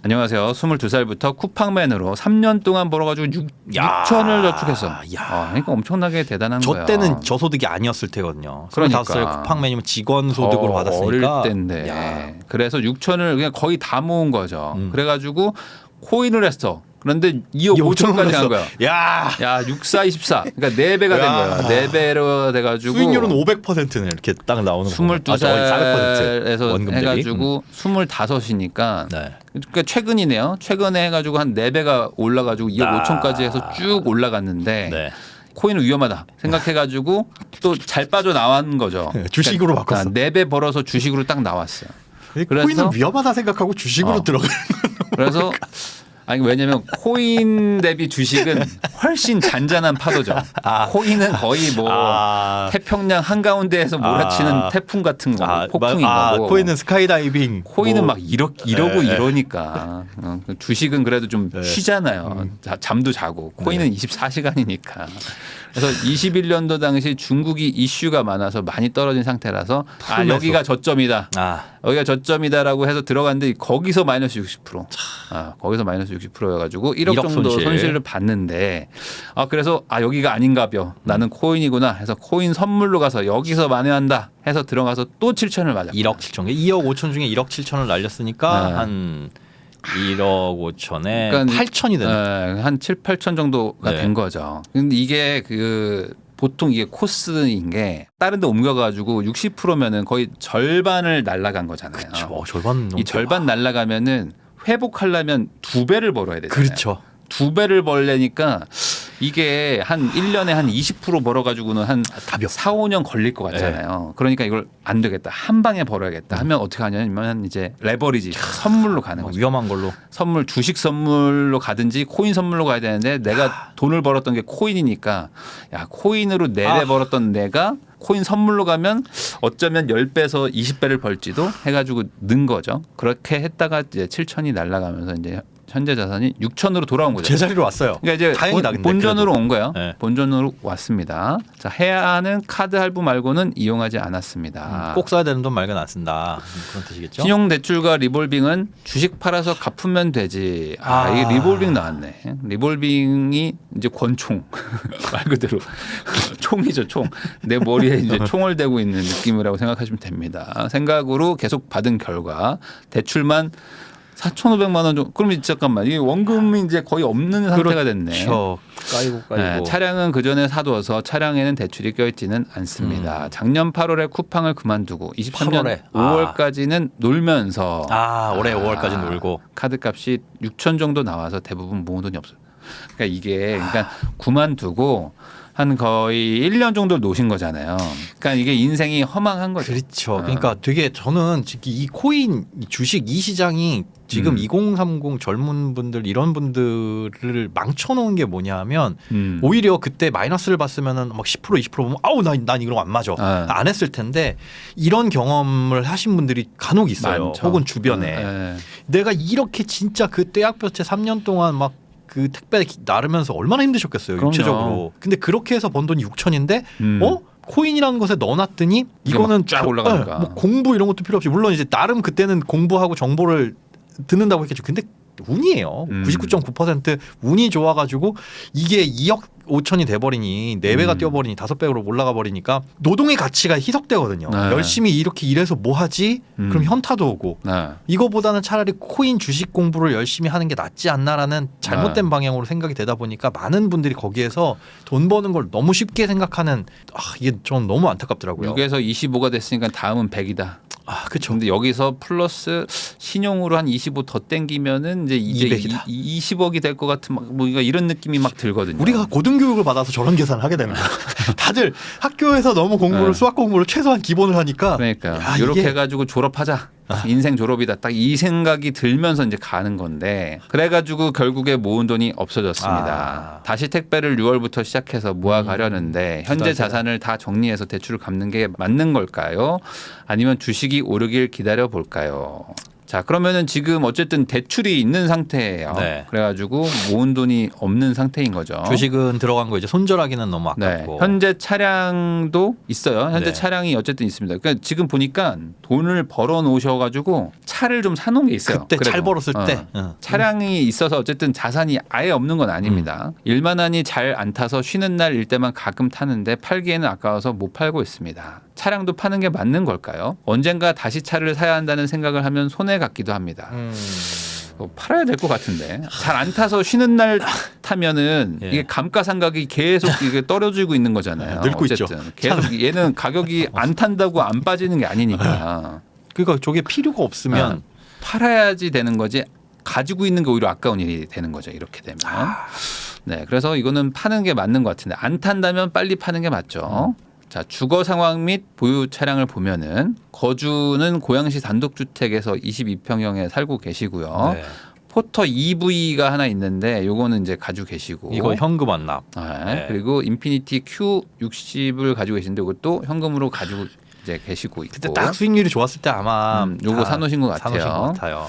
안녕하세요. 22살부터 쿠팡맨으로 3년 동안 벌어가지고 6천을 저축했어. 그러니까 엄청나게 대단한 저 거야. 때는 저소득이 아니었을 때거든요. 그러니까. 25살 쿠팡맨이면 직원 소득으로 받았으니까. 어릴 때인데. 그래서 6천을 그냥 거의 다 모은 거죠. 그래가지고 코인을 했어. 그런데 2억 5천까지 간 거야. 야, 64, 24. 그러니까 4배가 된 거야. 4배로 돼가지고. 수익률은 500%는 이렇게 딱 나오는 거예요. 22살에서 해가지고 25이니까. 네. 그러니까 최근이네요. 최근에 해가지고 한 4배가 올라가지고 2억 5천까지 해서 쭉 올라갔는데. 네. 코인은 위험하다 생각해가지고 또 잘 빠져나온 거죠. 주식으로 바꿨어. 4배 벌어서 주식으로 딱 나왔어요. 코인은 위험하다 생각하고 주식으로 들어가는 그래서 아니 왜냐면 코인 대비 주식은 훨씬 잔잔한 파도죠. 코인은 거의 뭐 태평양 한가운데에서 몰아치는 태풍 같은 거, 폭풍인 거고. 코인은 스카이다이빙. 코인은 막 이러고 이러니까. 주식은 그래도 좀 쉬잖아요. 잠도 자고. 코인은 24시간이니까. 그래서 21년도 당시 중국이 이슈가 많아서 많이 떨어진 상태라서 여기가 저점이다. 여기가 저점이다라고 해서 들어갔는데 거기서 마이너스 60%. 거기서 마이너스 60%여가지고 1억 정도 손실을 봤는데 그래서 여기가 아닌가벼. 나는 코인이구나 해서 코인 선물로 가서 여기서 만회한다 해서 들어가서 또 7천을 맞았고 1억 7천. 2억 5천 중에 1억 7천을 날렸으니까 한 1억 5천에 그러니까 8천이 되는. 한 7, 8천 정도가 된 거죠. 근데 이게 보통 이게 코스인 게 다른 데 옮겨가지고 60%면은 거의 절반을 날라간 거잖아요. 그렇죠. 절반. 이 절반 날라가면은 회복하려면 2배를 벌어야 되잖아요. 그렇죠. 2배를 벌려니까 이게 한 1년에 한 20% 벌어가지고는 한 4, 5년 걸릴 것 같잖아요. 그러니까 이걸 안 되겠다. 한 방에 벌어야겠다 하면 어떻게 하냐면 이제 레버리지 선물로 가는 거죠. 위험한 걸로. 선물 주식 선물로 가든지 코인 선물로 가야 되는데 내가 돈을 벌었던 게 코인이니까 코인으로 4배 벌었던 내가 코인 선물로 가면 어쩌면 10배에서 20배를 벌지도 해가지고 는 거죠. 그렇게 했다가 이제 7천이 날아가면서 이제 현재 자산이 6천으로 돌아온 거죠. 제자리로 왔어요. 그러니까 이제 다행이다, 본전으로 그래도. 온 거예요. 네. 본전으로 왔습니다. 자, 해야 하는 카드 할부 말고는 이용하지 않았습니다. 꼭 써야 되는 돈 말고는 안 쓴다. 그런 뜻이겠죠. 신용대출과 리볼빙은 주식 팔아서 갚으면 되지. 이게 리볼빙 나왔네. 리볼빙이 이제 권총 말 그대로 총이죠, 총. 내 머리에 이제 총을 대고 있는 느낌이라고 생각하시면 됩니다. 생각으로 계속 받은 결과 대출만 4,500만 원 정도. 그럼 잠깐만, 이 원금이 이제 거의 없는 상태가 됐네. 그렇죠. 까이고. 네, 차량은 그 전에 사두어서 차량에는 대출이 껴있지는 않습니다. 작년 8월에 쿠팡을 그만두고 23년 5월까지는 놀면서 올해 5월까지 놀고 카드값이 6천 정도 나와서 대부분 모은 돈이 없어요. 그러니까 이게 그만두고 한 거의 1년 정도 노신 거잖아요. 그러니까 이게 인생이 허망한 거죠. 그렇죠. 그러니까 되게 저는 이 코인 주식 이 시장이 지금 2030 젊은 분들 이런 분들을 망쳐놓은 게 뭐냐면 오히려 그때 마이너스를 봤으면은 막 10% 20% 보면 난 이런 거 안 맞아. 안 했을 텐데 이런 경험을 하신 분들이 간혹 있어요. 많죠. 혹은 주변에 내가 이렇게 진짜 그 떼약볕에 3년 동안 막 그 택배 나르면서 얼마나 힘드셨겠어요. 그럼요. 육체적으로. 근데 그렇게 해서 번 돈이 6천인데 코인이라는 것에 넣어놨더니 이거는 쫙 올라가니까. 뭐 공부 이런 것도 필요 없이 물론 이제 나름 그때는 공부하고 정보를 듣는다고 했겠죠. 근데 운이에요. 99.9% 운이 좋아가지고 이게 2억 5천이 돼버리니 4배가 뛰어버리니 5배로 올라가 버리니까 노동의 가치가 희석되거든요. 열심히 이렇게 일해서 뭐 하지? 그럼 현타도 오고 이거보다는 차라리 코인 주식 공부를 열심히 하는 게 낫지 않나라는 잘못된 방향으로 생각이 되다 보니까 많은 분들이 거기에서 돈 버는 걸 너무 쉽게 생각하는 이게 전 너무 안타깝더라고요. 6에서 25가 됐으니까 다음은 100이다. 그렇죠. 근데 여기서 플러스 신용으로 한 25 더 땡기면은 이제 200이다. 20억이 될 것 같은 뭐 이런 느낌이 막 들거든요. 우리가 고등교육을 받아서 저런 계산을 하게 되는 거야. 다들 학교에서 너무 공부를 수학 공부를 최소한 기본을 하니까. 그러니까 이렇게 해가지고 졸업하자. 인생 졸업이다. 딱 이 생각이 들면서 이제 가는 건데 그래가지고 결국에 모은 돈이 없어졌습니다. 다시 택배를 6월부터 시작해서 모아가려는데 현재 자산을 다 정리해서 대출을 갚는 게 맞는 걸까요? 아니면 주식이 오르길 기다려 볼까요? 자, 그러면은 지금 어쨌든 대출이 있는 상태예요. 네. 그래가지고 모은 돈이 없는 상태인 거죠. 주식은 들어간 거 이제 손절하기는 너무 네. 아깝고. 현재 차량도 있어요. 현재 네. 차량이 어쨌든 있습니다. 그러니까 지금 보니까 돈을 벌어 놓으셔가지고 차를 좀 사놓은 게 있어요. 그때 그래도. 잘 벌었을 때. 차량이 있어서 어쨌든 자산이 아예 없는 건 아닙니다. 일만하니 잘 안 타서 쉬는 날 일 때만 가끔 타는데 팔기에는 아까워서 못 팔고 있습니다. 차량도 파는 게 맞는 걸까요? 언젠가 다시 차를 사야 한다는 생각을 하면 손해 같기도 합니다. 팔아야 될 것 같은데 잘 안 타서 쉬는 날 타면은 예. 이게 감가상각이 계속 이게 떨어지고 있는 거잖아요. 늙고 어쨌든 있죠. 계속 얘는 가격이 안 탄다고 안 빠지는 게 아니니까 그러니까 저게 필요가 없으면 팔아야지 되는 거지 가지고 있는 게 오히려 아까운 일이 되는 거죠. 이렇게 되면. 네, 그래서 이거는 파는 게 맞는 것 같은데 안 탄다면 빨리 파는 게 맞죠. 자, 주거 상황 및 보유 차량을 보면은 거주는 고양시 단독주택에서 22평형에 살고 계시고요. 네. 포터 EV가 하나 있는데 요거는 이제 가지고 계시고 이거 현금 완납. 네. 네. 그리고 인피니티 Q60을 가지고 계신데 이것도 현금으로 가지고 이제 계시고 있고 그때 딱 수익률이 좋았을 때 아마 요거 다 사놓으신 것 같아요. 사놓으신 것 같아요.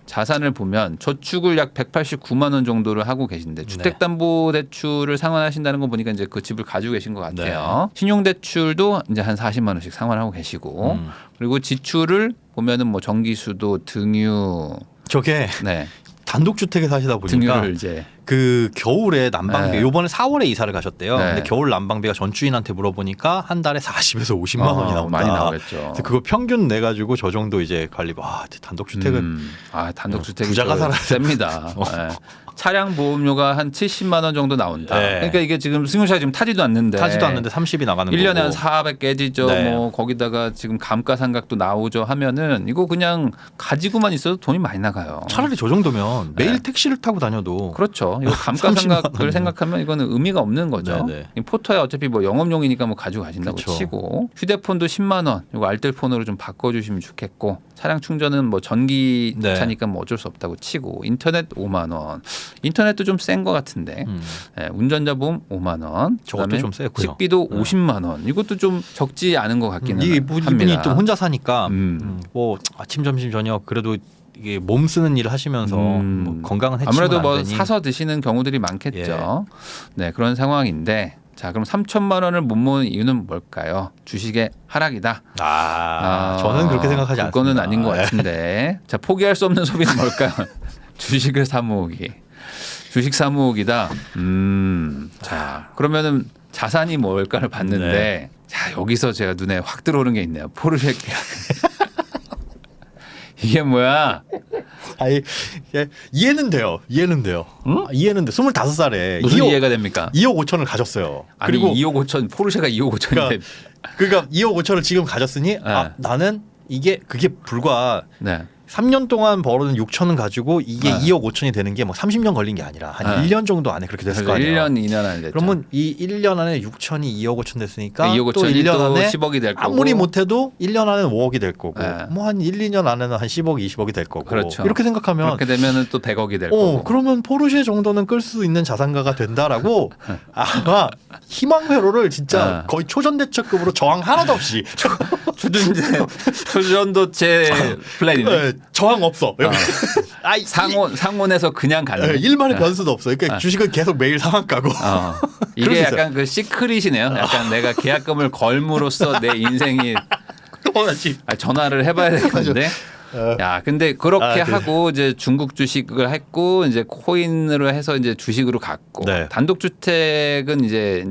자산을 보면 저축을 약 189만 원 정도를 하고 계신데 주택담보대출을 상환하신다는 거 보니까 이제 그 집을 가지고 계신 것 같아요. 신용대출도 이제 한 40만 원씩 상환하고 계시고 그리고 지출을 보면은 뭐 전기수도 등유 저게 네 단독주택에 사시다 보니까 등유를 이제 그 겨울에 난방비 네. 요번에 4월에 이사를 가셨대요. 네. 근데 겨울 난방비가 전주인한테 물어보니까 한 달에 40에서 50만 원이 나온다. 많이 나오겠죠. 그래서 그거 평균 내 가지고 저 정도 이제 관리. 와, 단독주택은 단독주택이 부자가 살아야 셉니다. 네. 차량 보험료가 한 70만 원 정도 나온다. 네. 그러니까 이게 지금 승용차가 지금 타지도 않는데 30이 나가는 1년에 거고. 한 400 깨지죠. 네. 뭐 거기다가 지금 감가상각도 나오죠 하면은 이거 그냥 가지고만 있어도 돈이 많이 나가요. 차라리 저 정도면 매일 네. 택시를 타고 다녀도 그렇죠. 이거 30만 감가상각을 원이면. 생각하면 이거는 의미가 없는 거죠. 네, 포터야 어차피 뭐 영업용이니까 뭐 가지고 가신다고 그렇죠. 치고 휴대폰도 10만 원. 이거 알뜰폰으로 좀 바꿔주시면 좋겠고 차량 충전은 뭐 전기차니까 뭐 어쩔 수 없다고 치고 인터넷 5만 원. 인터넷도 좀 센 것 같은데 네, 운전자 보험 5만 원. 저것도 그다음에 좀 세고요. 식비도 50만 원. 이것도 좀 적지 않은 것 같기는 이분이 합니다. 좀 혼자 사니까 뭐 아침 점심 저녁 그래도 이게 몸 쓰는 일을 하시면서 뭐 건강은 해치면 아무래도 안 뭐 되니. 사서 드시는 경우들이 많겠죠. 네, 그런 상황인데 자, 그럼 3천만 원을 못 모은 이유는 뭘까요? 주식의 하락이다. 저는 그렇게 생각하지 않습니다. 그거는 아닌 것 같은데. 자, 포기할 수 없는 소비는 뭘까요? 주식을 사모으기. 주식 사모으기다. 자, 그러면은 자산이 뭘까를 봤는데 자, 여기서 제가 눈에 확 들어오는 게 있네요. 포르쉐 계약. 이게 뭐야? 아니, 이해는 돼요. 이해는 돼요. 이해는 돼. 25살에 무슨 이해가 됩니까? 2억 5천을 가졌어요. 아니, 그리고 2억 5천 포르쉐가 2억 5천인데. 그러니까 2억 5천을 지금 가졌으니 나는 그게 불과 네. 3년 동안 벌어둔 6천은 가지고 이게 네. 2억 5천이 되는 게 뭐 30년 걸린 게 아니라 한 네. 1년 정도 안에 그렇게 됐을 거 아니에요. 1년, 2년 안에 됐죠. 그러면 이 1년 안에 6천이 2억 5천 됐으니까 2억 또 5천이 1년 또 안에 10억이 될 거고. 아무리 못해도 1년 안에는 5억이 될 거고 네. 뭐 한 1, 2년 안에는 한 10억, 20억이 될 거고 그렇죠. 이렇게 생각하면 그렇게 되면은 또 100억이 될 거고. 그러면 포르쉐 정도는 끌 수 있는 자산가가 된다라고 아마 희망회로를 진짜 거의 초전대처급으로 저항 하나도 없이 초전도체 플랜이네. 저항 없어. 상온에서 그냥 가는. 일만의 변수도 없어. 그러니까 주식은 계속 매일 상한가고. 그럴 이게 수 있어요. 약간 그 시크릿이네요. 약간 내가 계약금을 걸므로써 내 인생이 전화를 해봐야 되겠는데. 야, 근데 그렇게 하고 이제 중국 주식을 했고 이제 코인으로 해서 이제 주식으로 갔고 네. 단독주택은 이제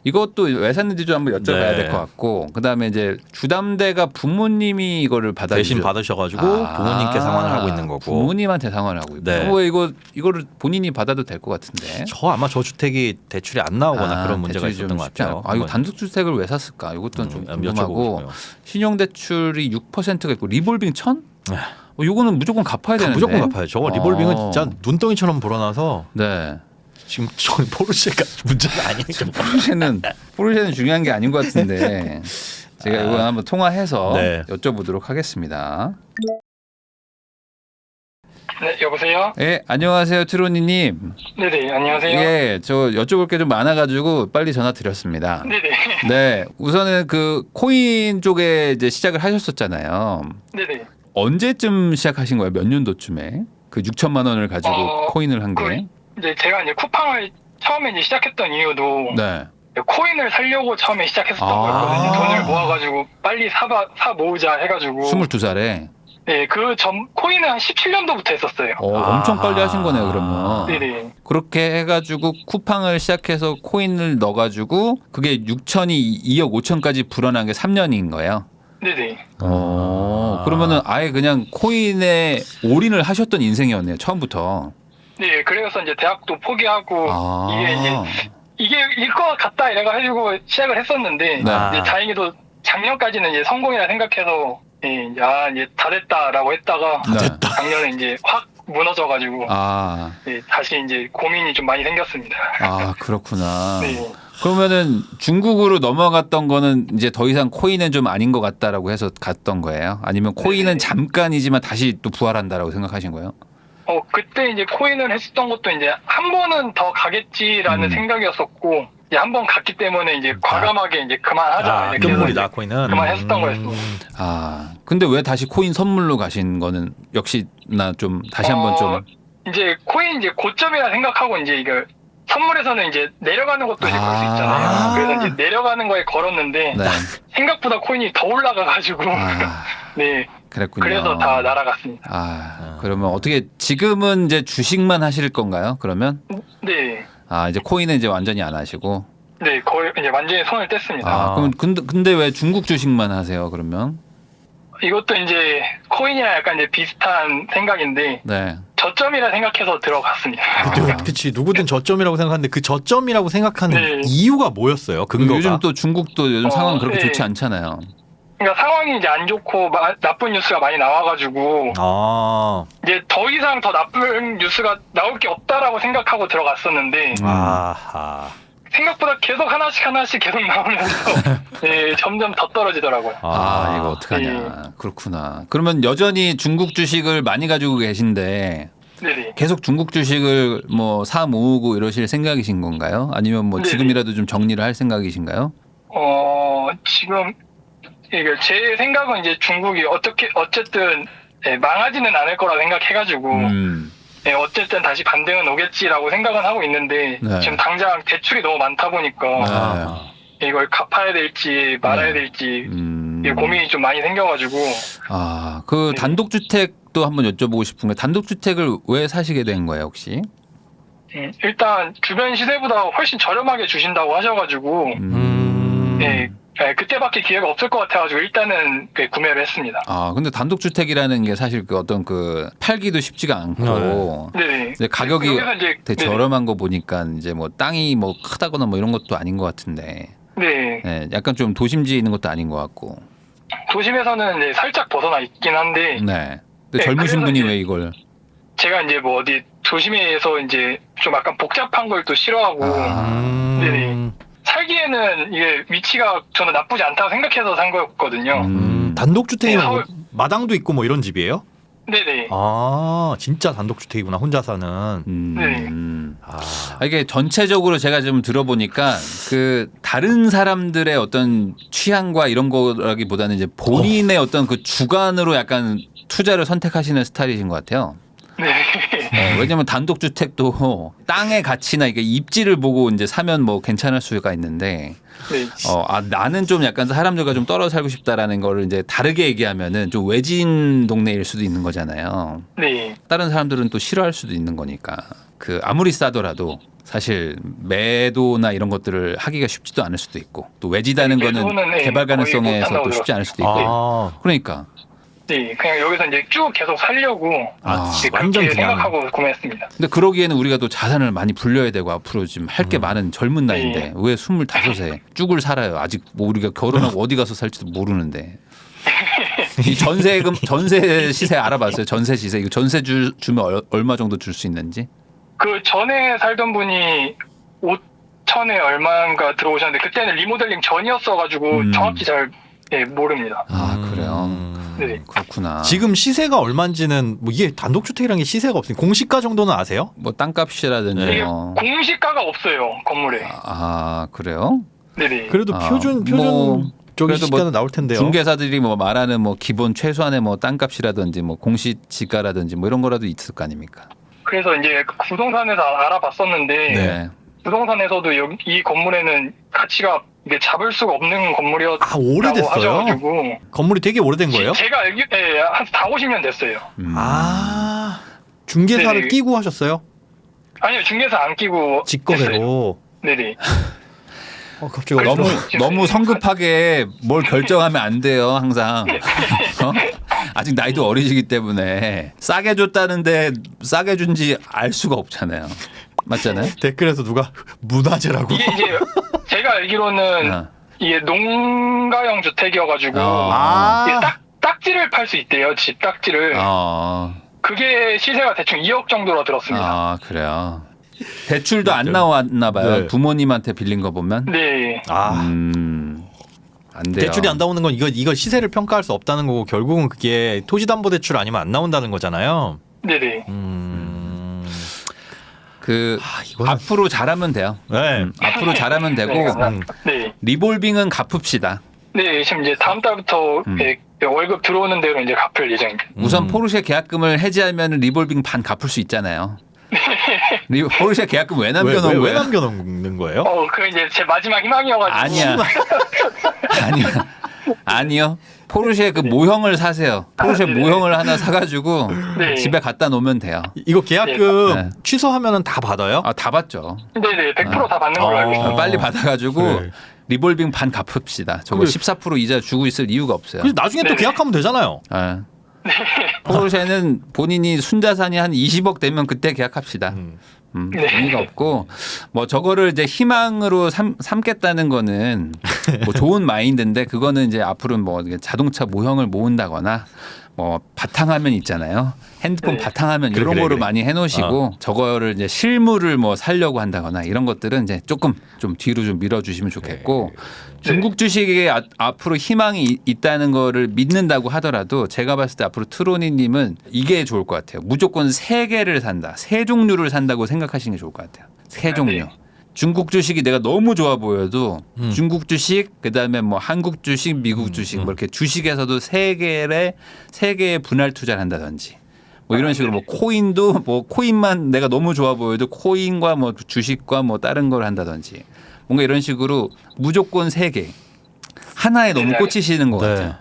이것도 왜 샀는지 좀 한번 여쭤봐야 될 것 같고 그다음에 이제 주담대가 부모님이 이거를 대신 받으셔가지고 부모님께 상환을 하고 있는 거고 부모님한테 상환을 하고 있고 네. 왜 이거를 본인이 받아도 될 것 같은데 아마 저 주택이 대출이 안 나오거나 그런 문제가 있었던 것 같아요. 이거 단독주택을 왜 샀을까? 이것도 좀 궁금하고 여쭤보고 신용대출이 6%가 있고 리볼빙 1,000? 이거는 무조건 갚아야 되는데 무조건 갚아요. 저거 리볼빙은 진짜 눈덩이처럼 불어나서 네. 지금 저 포르쉐가 문제가 아니니까. 포르쉐는 중요한 게 아닌 것 같은데 제가 이거 한번 통화해서 네. 여쭤보도록 하겠습니다. 네, 여보세요? 네, 안녕하세요, 트로니님. 네네, 안녕하세요. 예, 저 여쭤볼 게 좀 많아가지고 빨리 전화 드렸습니다. 네네. 네, 우선은 그 코인 쪽에 이제 시작을 하셨었잖아요. 네네. 언제쯤 시작하신 거예요? 몇 년도쯤에? 그 6천만 원을 가지고 코인을 한 게? 이제 제가 이제 쿠팡을 처음에 이제 시작했던 이유도 네. 코인을 살려고 처음에 시작했었던 거였거든요. 돈을 모아가지고 빨리 사 모으자 해가지고. 22살에? 네, 그 코인은 한 17년도부터 했었어요. 엄청 빨리 하신 거네요, 그러면. 네네. 그렇게 해가지고 쿠팡을 시작해서 코인을 넣어가지고 그게 6천이 2억 5천까지 불어난 게 3년인 거예요. 네네. 그러면은 아예 그냥 코인에 올인을 하셨던 인생이었네요, 처음부터. 네, 그래서 이제 대학도 포기하고 이게 이제 이게 일것 같다 이래가지고 시작을 했었는데 네. 이제 다행히도 작년까지는 이제 성공이라 생각해서 이제 다 됐다라고 했다가 작년에 이제 확 무너져가지고 다시 이제 고민이 좀 많이 생겼습니다. 그렇구나. 네. 그러면은 중국으로 넘어갔던 거는 이제 더 이상 코인은 좀 아닌 것 같다라고 해서 갔던 거예요? 아니면 코인은 잠깐이지만 다시 또 부활한다라고 생각하신 거예요? 그때 이제 코인을 했었던 것도 이제 한 번은 더 가겠지라는 생각이었었고, 이제 한 번 갔기 때문에 이제 과감하게 이제 그만하자. 이렇게 눈물이다 코인은. 그만했었던 거였습니다. 근데 왜 다시 코인 선물로 가신 거는 역시나 좀 다시 한번 좀. 이제 코인 이제 고점이라 생각하고 이제 이걸 선물에서는 이제 내려가는 것도 이제 걸 수 있잖아요. 그래서 이제 내려가는 거에 걸었는데 생각보다 코인이 더 올라가가지고 네. 그랬군요. 그래서 다 날아갔습니다. 그러면 어떻게 지금은 이제 주식만 하실 건가요? 그러면? 네. 이제 코인은 이제 완전히 안 하시고. 네, 거의 이제 완전히 손을 뗐습니다. 그럼 근데 왜 중국 주식만 하세요? 그러면? 이것도 이제 코인이랑 약간 이제 비슷한 생각인데 저점이라 생각해서 들어갔습니다. 그치 누구든 저점이라고 생각하는데 그 저점이라고 생각하는 이유가 뭐였어요? 근거가? 요즘 또 중국도 요즘 상황 그렇게 좋지 않잖아요. 그러니까 상황이 이제 안 좋고 나쁜 뉴스가 많이 나와가지고 이제 더 이상 더 나쁜 뉴스가 나올 게 없다라고 생각하고 들어갔었는데 생각보다 계속 하나씩 계속 나오면서 점점 더 떨어지더라고요. 이거 어떡하냐. 그렇구나. 그러면 여전히 중국 주식을 많이 가지고 계신데 네네. 계속 중국 주식을 뭐 사 모으고 이러실 생각이신 건가요? 아니면 뭐 지금이라도 좀 정리를 할 생각이신가요? 지금 이게 제 생각은 이제 중국이 어쨌든 망하지는 않을 거라 생각해가지고 어쨌든 다시 반등은 오겠지라고 생각은 하고 있는데 지금 당장 대출이 너무 많다 보니까 이걸 갚아야 될지 말아야 될지 고민이 좀 많이 생겨가지고 그 단독주택도 한번 여쭤보고 싶은 게 단독주택을 왜 사시게 된 거예요 혹시? 일단 주변 시세보다 훨씬 저렴하게 주신다고 하셔가지고 그때밖에 기회가 없을 것 같아가지고 일단은 구매를 했습니다. 근데 단독주택이라는 게 사실 그 어떤 그 팔기도 쉽지가 않고 가격이 되게 저렴한 거 보니까 이제 뭐 땅이 뭐 크다거나 뭐 이런 것도 아닌 것 같은데 약간 좀 도심지에 있는 것도 아닌 것 같고 도심에서는 살짝 벗어나 있긴 한데 근데 젊으신 분이 왜 이걸 제가 이제 뭐 어디 도심에서 이제 좀 약간 복잡한 걸 또 싫어하고 살기에는 이게 위치가 저는 나쁘지 않다고 생각해서 산 거였거든요. 단독주택이 마당도 있고 뭐 이런 집이에요? 네네. 진짜 단독주택이구나 혼자 사는. 이게 전체적으로 제가 좀 들어보니까 그 다른 사람들의 어떤 취향과 이런 거라기보다는 이제 본인의 어떤 그 주관으로 약간 투자를 선택하시는 스타일이신 것 같아요. 왜냐면 단독주택도 땅의 가치나 이게 입지를 보고 이제 사면 뭐 괜찮을 수가 있는데 나는 좀 약간 사람들과 좀 떨어져 살고 싶다라는 거를 이제 다르게 얘기하면은 좀 외진 동네일 수도 있는 거잖아요. 다른 사람들은 또 싫어할 수도 있는 거니까 그 아무리 싸더라도 사실 매도나 이런 것들을 하기가 쉽지도 않을 수도 있고 또 외지다는 거는 개발 가능성에서 또 쉽지 않을 수도 있고 그러니까. 그냥 여기서 이제 쭉 계속 살려고 완전 생각하고 구매했습니다. 근데 그러기에는 우리가 또 자산을 많이 불려야 되고 앞으로 지금 할 게 많은 젊은 나이인데 왜 25에 쭉을 살아요? 아직 뭐 우리가 결혼하고 어디 가서 살지도 모르는데. 이 전세 시세 알아봤어요? 전세 시세 이거 전세 주면 얼마 정도 줄 수 있는지? 그 전에 살던 분이 5천에 얼마인가 들어오셨는데 그때는 리모델링 전이었어가지고 정확히 잘 모릅니다. 그래요. 그렇구나. 지금 시세가 얼마인지는 뭐 이게 단독주택이라는 게 시세가 없으니까 공시가 정도는 아세요? 뭐 땅값이라든지 공시가가 없어요 건물에. 그래요? 네네. 그래도 표준 뭐 저기 그래도 시가는 나올 텐데요. 중개사들이 뭐 말하는 뭐 기본 최소한의 뭐 땅값이라든지 뭐 공시지가라든지 뭐 이런 거라도 있을 거 아닙니까? 그래서 이제 부동산에서 알아봤었는데 네. 부동산에서도 이 건물에는 가치가 이게 잡을 수가 없는 건물이었다고 아, 오래됐어요? 하셔가지고 건물이 되게 오래된 거예요? 제가 알기 한 4-50년 됐어요. 아, 중개사를 네네. 끼고 하셨어요? 아니요, 중개사 안 끼고 했어요. 직거래로. 네네. 갑자기 너무 지금 너무 성급하게 뭘 결정하면 안 돼요. 항상 어? 아직 나이도 어리시기 때문에 싸게 줬다는데 싸게 준지 알 수가 없잖아요. 맞잖아요. 댓글에서 누가 문화재라고. 이게 이제 제가 알기로는 어. 이게 농가형 주택이어가지고 아. 이게 딱지를 팔 수 있대요. 집 딱지를. 그게 시세가 대충 2억 정도로 들었습니다. 아 그래요. 대출도 안 나왔나 봐요. 네. 부모님한테 빌린 거 보면. 네. 안 돼요. 대출이 안 나오는 건 이거 시세를 평가할 수 없다는 거고 결국은 그게 토지담보대출 아니면 안 나온다는 거잖아요. 네네. 이거는- 앞으로 잘하면 돼요. 네. 앞으로 잘하면 되고 네. 리볼빙은 갚읍시다. 네, 지금 이제 다음 달부터 월급 들어오는 대로 이제 갚을 예정입니다. 우선 포르쉐 계약금을 해지하면 리볼빙 반 갚을 수 있잖아요. 포르쉐 계약금 왜 남겨놓은 왜 거야? 남겨놓는 거예요? 그 이제 제 마지막 희망이어가지고. 아니야. 아니요. 포르쉐 그 모형을 사세요. 포르쉐 네네. 모형을 하나 사가지고 네. 집에 갖다 놓으면 돼요. 이거 계약금 네. 취소하면은 다 받아요? 다 받죠. 네네, 100% 다 받는 걸로 알고 있습니다. 빨리 받아가지고 그래. 리볼빙 반 갚읍시다. 저거 그래. 14% 이자 주고 있을 이유가 없어요. 그래서 나중에 또 네네. 계약하면 되잖아요. 예. 포르쉐는 본인이 순자산이 한 20억 되면 그때 계약합시다. 네. 의미가 없고 뭐 저거를 이제 희망으로 삼겠다는 거는 뭐 좋은 마인드인데 그거는 이제 앞으로는 뭐 자동차 모형을 모은다거나 뭐 바탕화면 있잖아요. 핸드폰 네. 바탕화면 이런 그래. 거를 많이 해놓으시고 저거를 이제 실물을 뭐 살려고 한다거나 이런 것들은 이제 조금 좀 뒤로 좀 밀어주시면 좋겠고 중국 주식에 앞으로 희망이 있다는 거를 믿는다고 하더라도 제가 봤을 때 앞으로 트로니님은 이게 좋을 것 같아요. 무조건 세 개를 산다, 세 종류를 산다고 생각하시는 게 좋을 것 같아요. 세 종류. 네. 중국 주식이 내가 너무 좋아 보여도 중국 주식 그다음에 뭐 한국 주식, 미국 주식 뭐 이렇게 주식에서도 세 개의 분할 투자를 한다든지 뭐 이런 식으로 뭐 코인도 뭐 코인만 내가 너무 좋아 보여도 코인과 뭐 주식과 뭐 다른 걸 한다든지 뭔가 이런 식으로 무조건 세 개. 하나에 너무 네, 꽂히시는 것 네. 같아요.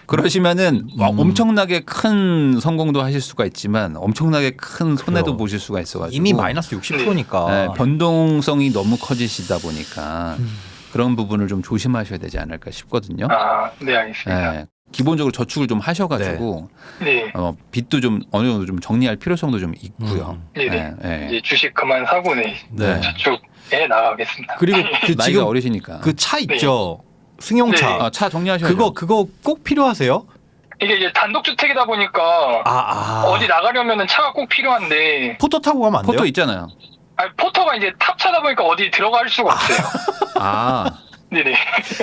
그러시면은 엄청나게 큰 성공도 하실 수가 있지만 엄청나게 큰 손해도 그래요. 보실 수가 있어가지고 이미 마이너스 60%니까. 네, 변동성이 너무 커지시다 보니까 그런 부분을 좀 조심하셔야 되지 않을까 싶거든요. 네, 알겠습니다. 네, 기본적으로 저축을 좀 하셔가지고 네. 빚도 좀 어느 정도 좀 정리할 필요성도 좀 있고요. 네네. 네. 이제 주식 그만 사고 네. 저축에 나가겠습니다. 그리고 그 나이가 지금 어리시니까. 그 차 있죠. 승용차. 네. 차 정리하셔야죠. 그거 꼭 필요하세요? 이게 이제 단독주택이다 보니까 어디 나가려면 차가 꼭 필요한데 포터 타고 가면 안 돼요? 포토 있잖아요. 포터가 이제 탑차다 보니까 어디 들어갈 수가 없어요. 아, 네네.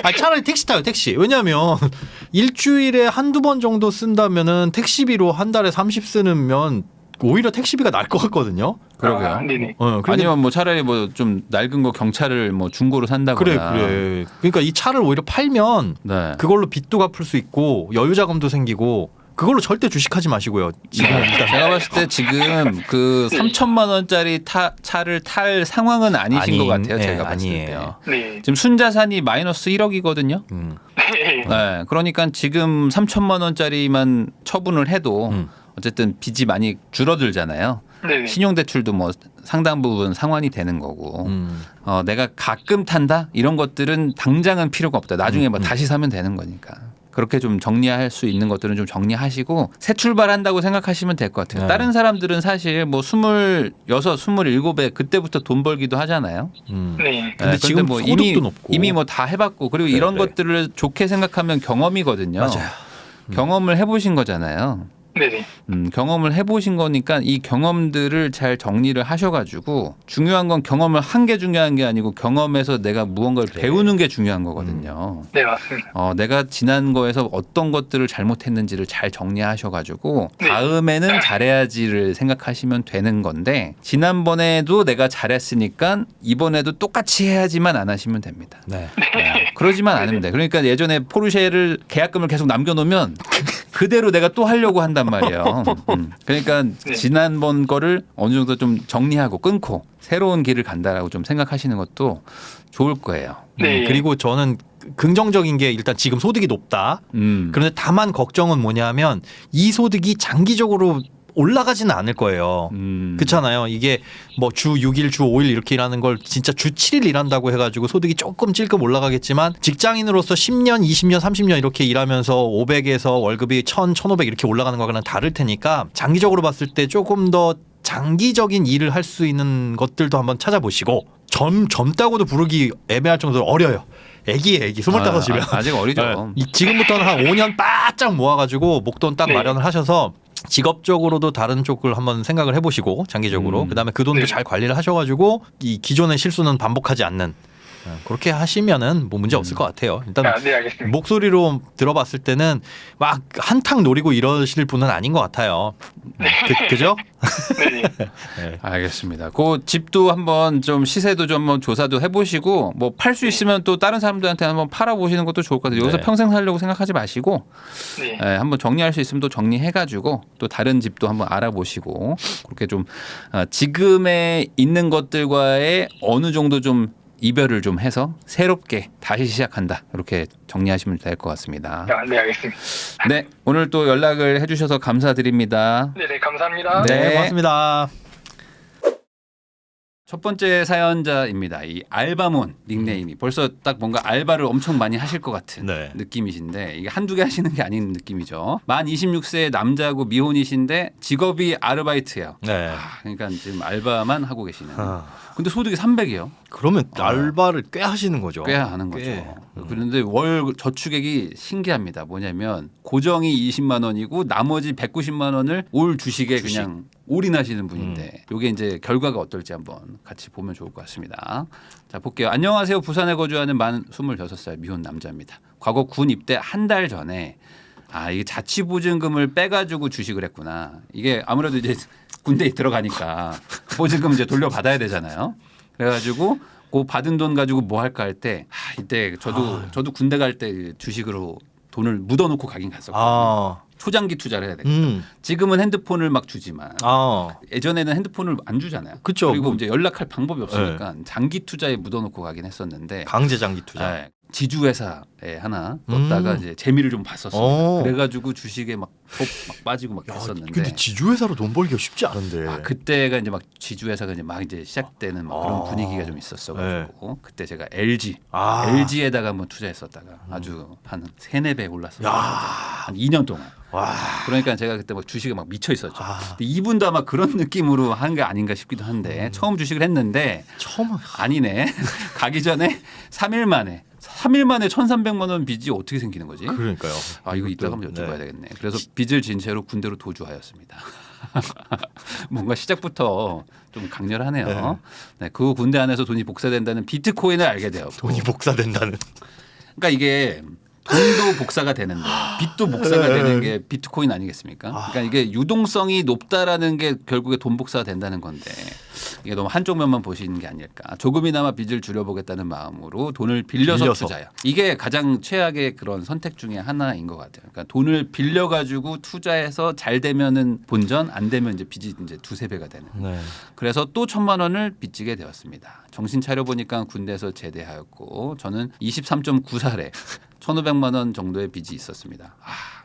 아니 차라리 택시 타요 택시. 왜냐하면 일주일에 한두 번 정도 쓴다면은 택시비로 한 달에 30 쓰면 오히려 택시비가 나을 것 같거든요. 그러게요. 네네. 그런데 아니면 뭐 차라리 뭐 좀 낡은 거 경차를 뭐 중고로 산다거나. 그래. 그러니까 이 차를 오히려 팔면 네. 그걸로 빚도 갚을 수 있고 여유 자금도 생기고 그걸로 절대 주식하지 마시고요. 지금 일단 제가 봤을 때 지금 그 3천만 원짜리 차를 탈 상황은 아니신 것 같아요. 제가 봤을 때요. 네. 지금 순자산이 마이너스 1억이거든요. 네. 네. 그러니까 지금 3천만 원짜리만 처분을 해도 어쨌든 빚이 많이 줄어들잖아요. 네네. 신용대출도 뭐 상당 부분 상환이 되는 거고 내가 가끔 탄다 이런 것들은 당장은 필요가 없다. 나중에 뭐 다시 사면 되는 거니까. 그렇게 좀 정리할 수 있는 것들은 좀 정리하시고 새 출발한다고 생각하시면 될 것 같아요. 네. 다른 사람들은 사실 뭐 26, 27에 그때부터 돈 벌기도 하잖아요. 네. 근데 지금 뭐 소득도 높고. 이미 뭐 다 해봤고 그리고 네, 이런 네. 것들을 좋게 생각하면 경험이거든요. 맞아요. 경험을 해보신 거잖아요. 네네. 경험을 해보신 거니까 이 경험들을 잘 정리를 하셔가지고 중요한 건 경험을 한 게 중요한 게 아니고 경험에서 내가 무언가를 배우는 게 중요한 거거든요. 네, 맞습니다. 내가 지난 거에서 어떤 것들을 잘못했는지를 잘 정리하셔가지고 네. 다음에는 잘해야지를 생각하시면 되는 건데 지난번에도 내가 잘했으니까 이번에도 똑같이 해야지만 안 하시면 됩니다. 네. 네. 그러지만 않으면 돼. 그러니까 예전에 포르쉐를 계약금을 계속 남겨놓으면 그대로 내가 또 하려고 한단 말이에요. 그러니까 네. 지난번 거를 어느 정도 좀 정리하고 끊고 새로운 길을 간다라고 좀 생각하시는 것도 좋을 거예요. 네. 그리고 저는 긍정적인 게 일단 지금 소득이 높다. 그런데 다만 걱정은 뭐냐면 이 소득이 장기적으로 올라가지는 않을 거예요. 그렇잖아요. 이게 뭐 주 6일, 주 5일 이렇게 일하는 걸 진짜 주 7일 일한다고 해가지고 소득이 조금 찔끔 올라가겠지만 직장인으로서 10년, 20년, 30년 이렇게 일하면서 500에서 월급이 1000, 1500 이렇게 올라가는 거랑 다를 테니까 장기적으로 봤을 때 조금 더 장기적인 일을 할 수 있는 것들도 한번 찾아보시고 젊다고도 부르기 애매할 정도로 어려요. 애기에 25이면 아직 어리죠. 지금부터는 한 5년 바짝 모아가지고 목돈 딱 네. 마련을 하셔서 직업적으로도 다른 쪽을 한번 생각을 해보시고 장기적으로 그다음에 그 돈도 네. 잘 관리를 하셔가지고 이 기존의 실수는 반복하지 않는 그렇게 하시면은 뭐 문제 없을 것 같아요. 일단 네, 알겠습니다. 목소리로 들어봤을 때는 막 한탕 노리고 이러실 분은 아닌 것 같아요. 그죠? 네. 네. 알겠습니다. 그 집도 한번 좀 시세도 좀 한번 조사도 해보시고 뭐 팔 수 있으면 또 다른 사람들한테 한번 팔아보시는 것도 좋을 것 같아요. 여기서 네. 평생 살려고 생각하지 마시고 네. 한번 정리할 수 있으면 또 정리해가지고 또 다른 집도 한번 알아보시고 그렇게 좀 지금에 있는 것들과의 어느 정도 좀 이별을 좀 해서 새롭게 다시 시작한다 이렇게 정리하시면 될 것 같습니다. 네, 알겠습니다. 네, 오늘 또 연락을 해주셔서 감사드립니다. 네, 네, 감사합니다. 네. 네, 고맙습니다. 첫 번째 사연자입니다. 이 알바몬 닉네임이 벌써 딱 뭔가 알바를 엄청 많이 하실 것 같은 네. 느낌이신데 이게 한두 개 하시는 게 아닌 느낌이죠. 만 26세 남자고 미혼이신데 직업이 아르바이트예요. 네. 그러니까 지금 알바만 하고 계시는. 아, 근데 소득이 300이에요. 그러면 알바를 꽤 하시는 거죠. 꽤 하는 거죠. 꽤. 그런데 월 저축액이 신기합니다. 뭐냐면 고정이 20만 원이고 나머지 190만 원을 올 주식에 주식. 그냥 올인하시는 분인데 이게 이제 결과가 어떨지 한번 같이 보면 좋을 것 같습니다. 자, 볼게요. 안녕하세요. 부산에 거주하는 만 26살 미혼 남자입니다. 과거 군 입대 한 달 전에 이게 자취보증금을 빼가지고 주식을 했구나. 이게 아무래도 이제 군대에 들어가니까 보증금 이제 돌려받아야 되잖아요. 그래가지고 그 받은 돈 가지고 뭐 할까 할 때 이때 저도 군대 갈 때 주식으로 돈을 묻어놓고 가긴 갔었거든요. 아, 초장기 투자를 해야 되니까. 지금은 핸드폰을 막 주지만 예전에는 핸드폰을 안 주잖아요. 그쵸. 그리고 이제 연락할 방법이 없으니까 장기 투자에 묻어놓고 가긴 했었는데 강제 장기 투자. 네, 지주회사에 하나 넣었다가 이제 재미를 좀 봤었어요. 그래가지고 주식에 막 빠지고 막 했었는데. 근데 지주회사로 돈 벌기가 쉽지 않은데. 그때가 이제 막 지주회사가 이제 막 이제 시작되는 막 그런 분위기가 좀 있었어가지고 그때 제가 LG에다가 한번 투자했었다가 아주 한 3-4배 올랐어요. 한 2년 동안. 그러니까 제가 그때 막 주식에 막 미쳐 있었죠. 근데 이분도 아마 그런 느낌으로 한 게 아닌가 싶기도 한데 처음 주식을 했는데 아니네. 가기 전에 3일 만에 1,300만 원 빚이 어떻게 생기는 거지? 그러니까요. 이거 이따가 한번 여쭤봐야 되겠네. 그래서 빚을 진 채로 군대로 도주하였습니다. 뭔가 시작부터 좀 강렬하네요. 네, 그 군대 안에서 돈이 복사된다는 비트코인을 알게 되었고. 돈이 복사된다는. 그러니까 이게 돈도 복사가 되는데 빚도 복사가 되는 게 비트코인 아니겠습니까? 그러니까 이게 유동성이 높다라는 게 결국에 돈 복사가 된다는 건데 이게 너무 한쪽 면만 보시는 게 아닐까. 조금이나마 빚을 줄여보겠다는 마음으로 돈을 빌려서 투자해요. 이게 가장 최악의 그런 선택 중에 하나인 것 같아요. 그러니까 돈을 빌려가지고 투자해서 잘 되면은 본전, 안 되면 이제 빚이 이제 2-3배가 되는. 네. 그래서 또 1,000만 원을 빚지게 되었습니다. 정신 차려보니까 군대에서 제대하였고 저는 23.9살에 1,500만 원 정도의 빚이 있었습니다.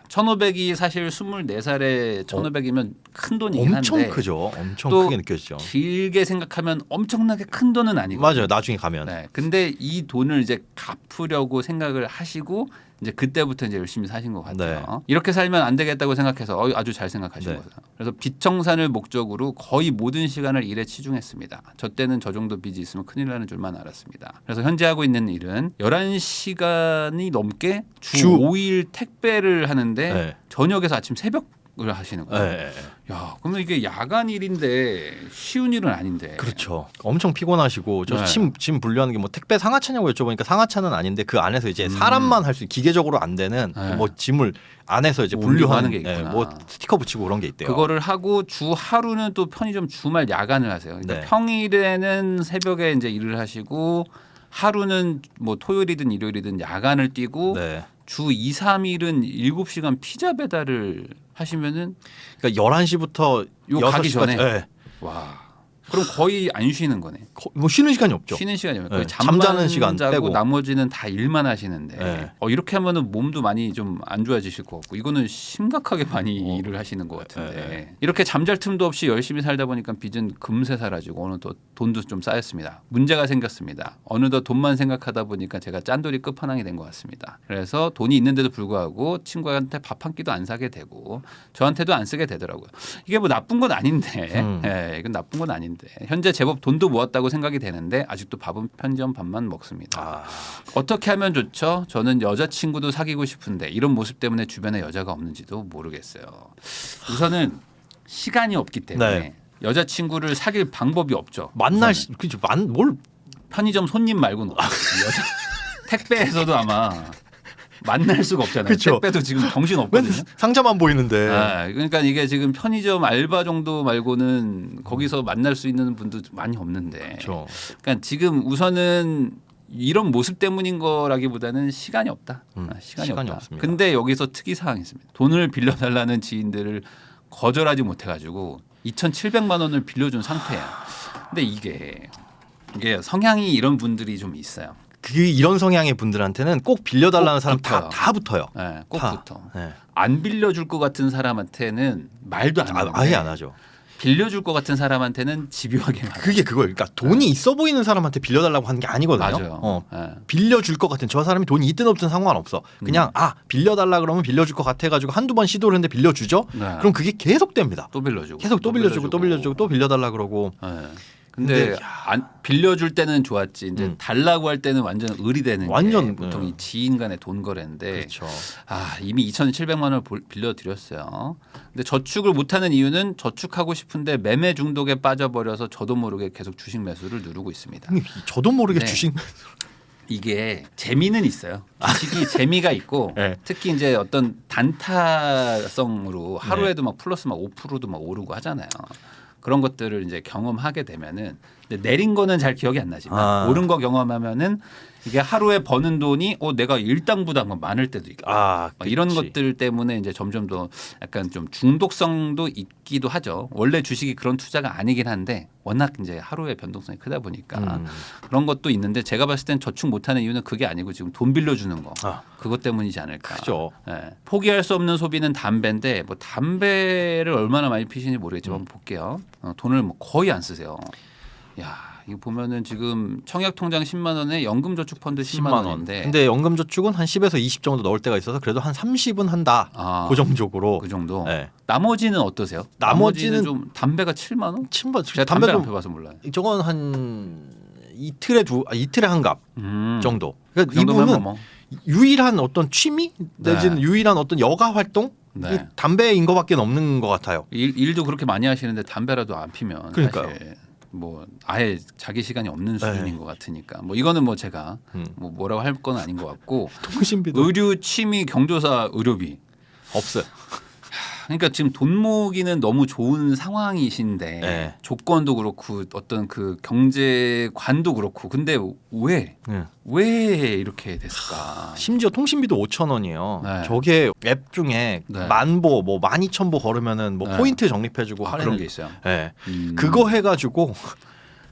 1,500이 사실 24살에 1,500이면 큰 돈이긴 한데 엄청 크죠. 엄청 또 크게 느껴지죠. 길게 생각하면 엄청나게 큰 돈은 아니거든요. 맞아요. 나중에 가면. 네. 근데 이 돈을 이제 갚으려고 생각을 하시고 이제 그때부터 이제 열심히 사신 것 같아요. 네. 이렇게 살면 안 되겠다고 생각해서 아주 잘 생각하신 네. 거죠. 그래서 빚 청산을 목적으로 거의 모든 시간을 일에 치중했습니다. 저 때는 저 정도 빚이 있으면 큰일 나는 줄만 알았습니다. 그래서 현재 하고 있는 일은 11시간이 넘게 주 5일 택배를 하는데 네. 저녁에서 아침 새벽을 하시는 거예요. 네. 야, 그러면 이게 야간 일인데 쉬운 일은 아닌데. 그렇죠. 엄청 피곤하시고 저 네. 짐 분류하는 게 뭐 택배 상하차냐고 여쭤보니까 상하차는 아닌데 그 안에서 이제 사람만 할 수 기계적으로 안 되는 네. 뭐 짐을 안에서 이제 옮기고 분류하는 하는 게 있구나. 뭐 스티커 붙이고 그런 게 있대요. 그거를 하고 주 하루는 또 편의점 주말 야간을 하세요. 그러니까 네. 평일에는 새벽에 이제 일을 하시고 하루는 뭐 토요일이든 일요일이든 야간을 뛰고 네. 주 2, 3일은 7시간 피자 배달을 하시면은 그러니까 11시부터 요 가기 전에 네. 와. 그럼 거의 안 쉬는 거네. 뭐 쉬는 시간이 없죠. 쉬는 시간이 없네. 네. 거의 잠만 잠자는 시간 자고 빼고. 나머지는 다 일만 하시는데 네. 이렇게 하면은 몸도 많이 좀 안 좋아지실 것 같고 이거는 심각하게 많이 일을 하시는 것 같은데 네. 이렇게 잠잘 틈도 없이 열심히 살다 보니까 빚은 금세 사라지고 어느덧 돈도 좀 쌓였습니다. 문제가 생겼습니다. 어느덧 돈만 생각하다 보니까 제가 짠돌이 끝판왕이 된 것 같습니다. 그래서 돈이 있는데도 불구하고 친구한테 밥 한 끼도 안 사게 되고 저한테도 안 쓰게 되더라고요. 이게 뭐 나쁜 건 아닌데 이건 나쁜 건 아닌데 현재 제법 돈도 모았다고 생각이 되는데 아직도 밥은 편의점 밥만 먹습니다. 어떻게 하면 좋죠? 저는 여자친구도 사귀고 싶은데 이런 모습 때문에 주변에 여자가 없는지도 모르겠어요. 우선은 시간이 없기 때문에 네. 여자친구를 사귈 방법이 없죠. 만날 우선은. 그죠. 뭘 편의점 손님 말고는 없어요. 여자 택배에서도 아마 만날 수가 없잖아요. 그쵸. 택배도 지금 정신 없거든요. 상자만 보이는데. 아, 그러니까 이게 지금 편의점 알바 정도 말고는 거기서 만날 수 있는 분도 많이 없는데. 그렇죠. 그러니까 지금 우선은 이런 모습 때문인 거라기보다는 시간이 없다. 시간이 없다. 없습니다. 근데 여기서 특이 사항이 있습니다. 돈을 빌려달라는 지인들을 거절하지 못해가지고 2,700만 원을 빌려준 상태예요. 근데 이게 성향이 이런 분들이 좀 있어요. 이런 성향의 분들한테는 꼭 빌려달라는 사람 붙어요. 다 붙어요. 네, 꼭 다. 붙어. 네. 안 빌려줄 것 같은 사람한테는 말도 안 하는데 아예 안 하죠. 빌려줄 것 같은 사람한테는 집요하게 말해요. 그게 그거예요. 그러니까 돈이 있어 보이는 사람한테 빌려달라고 하는 게 아니거든요. 맞아요. 네. 빌려줄 것 같은 저 사람이 돈이 있든 없든 상관없어. 그냥 빌려달라 그러면 빌려줄 것 같아가지고 한두 번 시도를 했는데 빌려주죠. 네. 그럼 그게 계속 됩니다. 또 빌려주고 계속 또 빌려주고 또 빌려주고 또 빌려달라 그러고. 네. 근데 안 빌려줄 때는 좋았지 이제 달라고 할 때는 완전 을이 되는 완전, 게 보통 이 지인 간의 돈 거래인데 그렇죠. 이미 2,700만 원을 빌려드렸어요. 근데 저축을 못하는 이유는 저축하고 싶은데 매매 중독에 빠져버려서 저도 모르게 계속 주식 매수를 누르고 있습니다. 저도 모르게 네. 주식 이게 재미는 있어요. 주식이 재미가 있고 네. 특히 이제 어떤 단타성으로 하루에도 막 플러스 막 5%도 막 오르고 하잖아요. 그런 것들을 이제 경험하게 되면은 근데 내린 거는 잘 기억이 안 나지만 오른 거 경험하면은 이게 하루에 버는 돈이 내가 일당보다 많을 때도 있고 이런 것들 때문에 이제 점점 더 약간 좀 중독성도 있기도 하죠. 원래 주식이 그런 투자가 아니긴 한데 워낙 이제 하루의 변동성이 크다 보니까 그런 것도 있는데 제가 봤을 땐 저축 못하는 이유는 그게 아니고 지금 돈 빌려주는 거 그것 때문이지 않을까. 그죠. 네. 포기할 수 없는 소비는 담배인데 뭐 담배를 얼마나 많이 피시는지 모르겠지만 한번 볼게요. 돈을 뭐 거의 안 쓰세요. 야, 이거 보면은 지금 청약통장 10만 원에 연금저축펀드 10만 원인데 근데 연금저축은 한 10에서 20 정도 넣을 때가 있어서 그래도 한 30은 한다. 고정적으로. 그 정도. 네. 나머지는 어떠세요? 나머지는 좀 담배가 7만 원? 제가 담배를 안 펴봐서 몰라요. 저건 한 이틀에 한 갑 정도. 그러니까 그 정도면 이분은 유일한 어떤 취미 내지는 유일한 어떤 여가 활동 이 담배인 거밖에 없는 것 같아요. 일도 그렇게 많이 하시는데 담배라도 안 피면 그러니까요. 사실 뭐 아예 자기 시간이 없는 수준인 것 같으니까 뭐 이거는 뭐 제가 뭐 뭐라고 할 건 아닌 것 같고 통신비도 의류 취미 경조사 의료비 없어요. 그러니까 지금 돈 모으기는 너무 좋은 상황이신데 네. 조건도 그렇고 어떤 그 경제관도 그렇고 근데 왜 이렇게 됐을까? 심지어 통신비도 5,000원이에요. 네. 저게 앱 중에 네. 10,000보 뭐 12,000보 걸으면은 뭐 네. 포인트 적립해주고 그런 게 있어요. 네. 그거 해가지고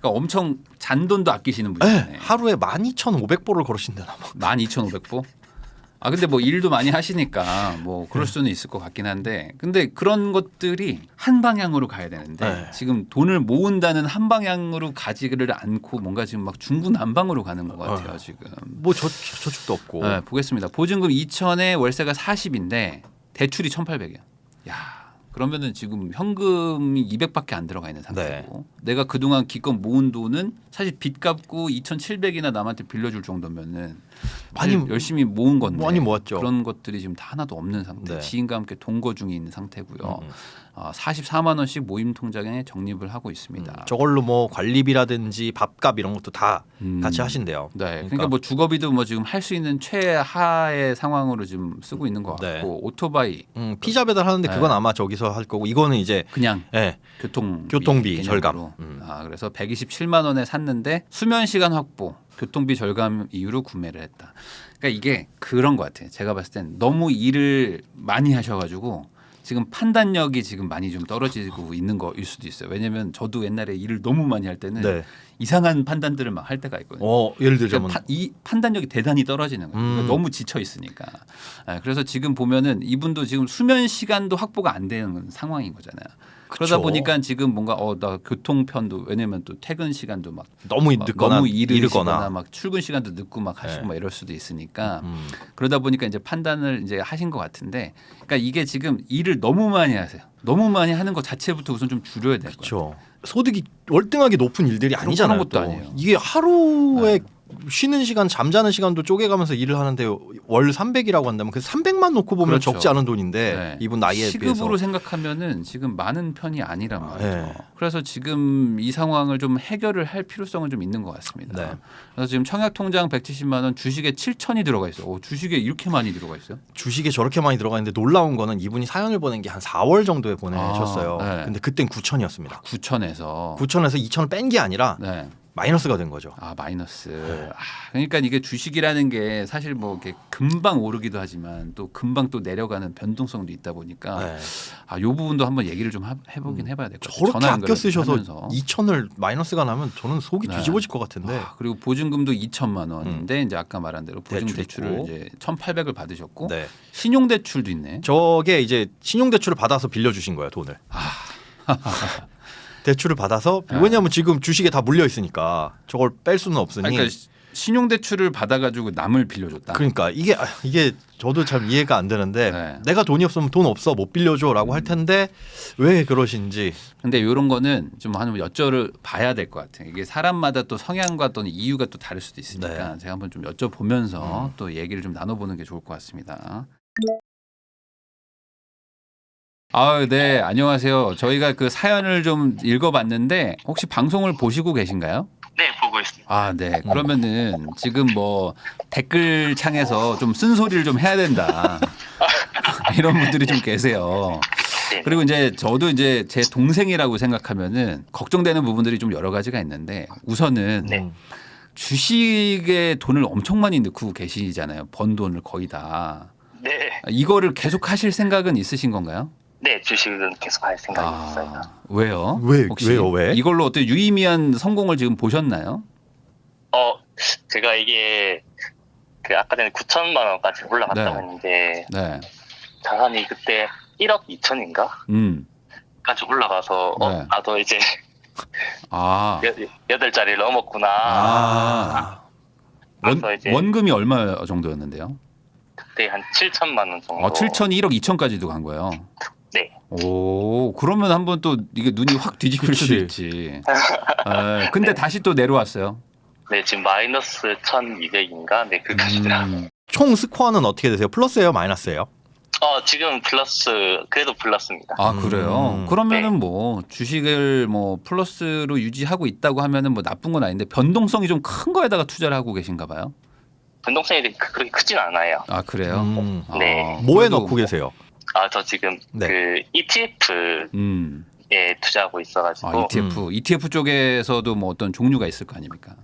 그러니까 엄청 잔돈도 아끼시는 분이네. 네. 하루에 12,500보를 걸으신다나 봐. 12,500보? 근데 뭐 일도 많이 하시니까 뭐 그럴 수는 있을 것 같긴 한데 근데 그런 것들이 한 방향으로 가야 되는데 지금 돈을 모은다는 한 방향으로 가지를 않고 뭔가 지금 막 중구난방으로 가는 것 같아요 지금. 뭐 저축도 없고. 네, 보겠습니다. 보증금 2,000에 월세가 40인데 대출이 1,800이야. 야. 그러면은 지금 현금이 200밖에 안 들어가 있는 상태고 내가 그동안 기껏 모은 돈은 사실 빚 갚고 2,700이나 남한테 빌려줄 정도면은 많이 열심히 모은 건데 많이 모았죠. 그런 것들이 지금 다 하나도 없는 상태. 네. 지인과 함께 동거 중에 있는 상태고요. 44만 원씩 모임 통장에 적립을 하고 있습니다. 저걸로 뭐 관리비라든지 밥값 이런 것도 다 같이 하신대요. 네, 그러니까 뭐 주거비도 뭐 지금 할 수 있는 최하의 상황으로 지금 쓰고 있는 것 같고 오토바이 피자 배달하는데 그건 아마 저기서 포함해서 할 거고 이거는 이제 그냥 예, 개념으로. 교통비 절감. 아, 그래서 127만 원에 샀는데 수면 시간 확보, 교통비 절감 이유로 구매를 했다. 그러니까 이게 그런 것 같아요. 제가 봤을 땐 너무 일을 많이 하셔가지고 지금 판단력이 지금 많이 좀 떨어지고 있는 거일 수도 있어요. 왜냐하면 저도 옛날에 일을 너무 많이 할 때는 네. 이상한 판단들을 막 할 때가 있거든요. 예를 들자면 그러니까 이 판단력이 대단히 떨어지는 거예요. 그러니까 너무 지쳐 있으니까. 그래서 지금 보면은 이분도 지금 수면 시간도 확보가 안 되는 상황인 거잖아요. 그러다 그쵸. 보니까 지금 뭔가 나 교통편도 왜냐면 또 퇴근 시간도 막 너무 막 늦거나 너무 이르거나 이르거나 막 출근 시간도 늦고 막 하시고 네. 막 이럴 수도 있으니까 그러다 보니까 이제 판단을 이제 하신 것 같은데 그러니까 이게 지금 일을 너무 많이 하세요. 너무 많이 하는 것 자체부터 우선 좀 줄여야 될 거예요. 그렇죠. 소득이 월등하게 높은 일들이 아니잖아요. 그런 것도 또. 아니에요. 이게 하루에 쉬는 시간, 잠자는 시간도 쪼개가면서 일을 하는데 월 300이라고 한다면 그 300만 놓고 보면 그렇죠. 적지 않은 돈인데 네. 이분 나이에 시급으로 비해서 생각하면은 지금 많은 편이 아니란 말이죠. 네. 그래서 지금 이 상황을 좀 해결을 할 필요성은 좀 있는 것 같습니다. 네. 그래서 지금 청약 통장 170만 원, 주식에 7천이 들어가 있어요. 주식에 이렇게 많이 들어가 있어요? 주식에 저렇게 많이 들어가 있는데 놀라운 거는 이분이 사연을 보낸 게 한 4월 정도에 보내셨어요. 네. 근데 그땐 9천이었습니다. 9천에서 9천에서 2천을 뺀 게 아니라 네. 마이너스가 된 거죠. 아 마이너스. 네. 그러니까 이게 주식이라는 게 사실 뭐 이렇게 금방 오르기도 하지만 또 금방 또 내려가는 변동성도 있다 보니까 네. 요 부분도 한번 얘기를 좀 해보긴 해봐야 될 것 같아요. 저렇게 전화 아껴 연결을 쓰셔서 하면서. 2천을 마이너스가 나면 저는 속이 네. 뒤집어질 것 같은데. 그리고 보증금도 2천만 원인데 이제 아까 말한 대로 보증 대출 대출을 있고. 이제 1,800을 받으셨고 네. 신용 대출도 있네. 저게 이제 신용대출을 받아서 빌려주신 거예요, 돈을. 대출을 받아서 왜냐하면 지금 주식에 다 물려 있으니까 저걸 뺄 수는 없으니. 그러니까 신용 대출을 받아가지고 남을 빌려줬다. 그러니까 이게 저도 참 이해가 안 되는데 네. 내가 돈이 없으면 돈 없어 못 빌려줘라고 할 텐데 왜 그러신지. 근데 이런 거는 좀 한번 여쭤봐야 될 것 같아요. 이게 사람마다 또 성향과 또는 이유가 또 다를 수도 있으니까 제가 한번 좀 여쭤보면서 또 얘기를 좀 나눠보는 게 좋을 것 같습니다. 네, 안녕하세요. 저희가 그 사연을 좀 읽어봤는데 혹시 방송을 보시고 계신가요? 네, 보고 있습니다. 네. 그러면은 지금 뭐 댓글 창에서 좀 쓴소리를 좀 해야 된다. 이런 분들이 좀 계세요. 네. 그리고 이제 저도 이제 제 동생이라고 생각하면은 걱정되는 부분들이 좀 여러 가지가 있는데 우선은 네. 주식에 돈을 엄청 많이 넣고 계시잖아요. 번 돈을 거의 다. 네, 이거를 계속 하실 생각은 있으신 건가요? 네, 주식은 계속 할 생각이 있어요. 왜요? 왜요? 왜? 이걸로 어떤 유의미한 성공을 지금 보셨나요? 제가 이게 그 아까 전에 9천만 원까지 올라갔다고 네. 했는데 네. 자산이 그때 1억 2천인가? 까지 올라가서 네. 나도 이제 아. 8자리를 넘었구나. 그래서 이제 원금이 얼마 정도였는데요? 그때 한 7천만 원 정도. 7천이 1억 2천까지도 간 거예요. 네. 오, 그러면 한번 또 이게 눈이 확 뒤집힐 수도 있지. 근데 다시 또 내려왔어요. 네, 지금 마이너스 1,200인가? 네, 그까지더라고요. 총 스코어는 어떻게 되세요? 플러스예요, 마이너스예요? 지금 그래도 플러스입니다. 그래요? 그러면은 뭐 주식을 뭐 플러스로 유지하고 있다고 하면은 뭐 나쁜 건 아닌데 변동성이 좀 큰 거에다가 투자를 하고 계신가 봐요. 변동성이 그렇게 크진 않아요. 그래요? 네. 뭐에 그래도 넣고 계세요? 저 지금 네. 그 ETF에 투자하고 있어가지고 ETF 쪽에서도 뭐 어떤 종류가 있을 거 아닙니까?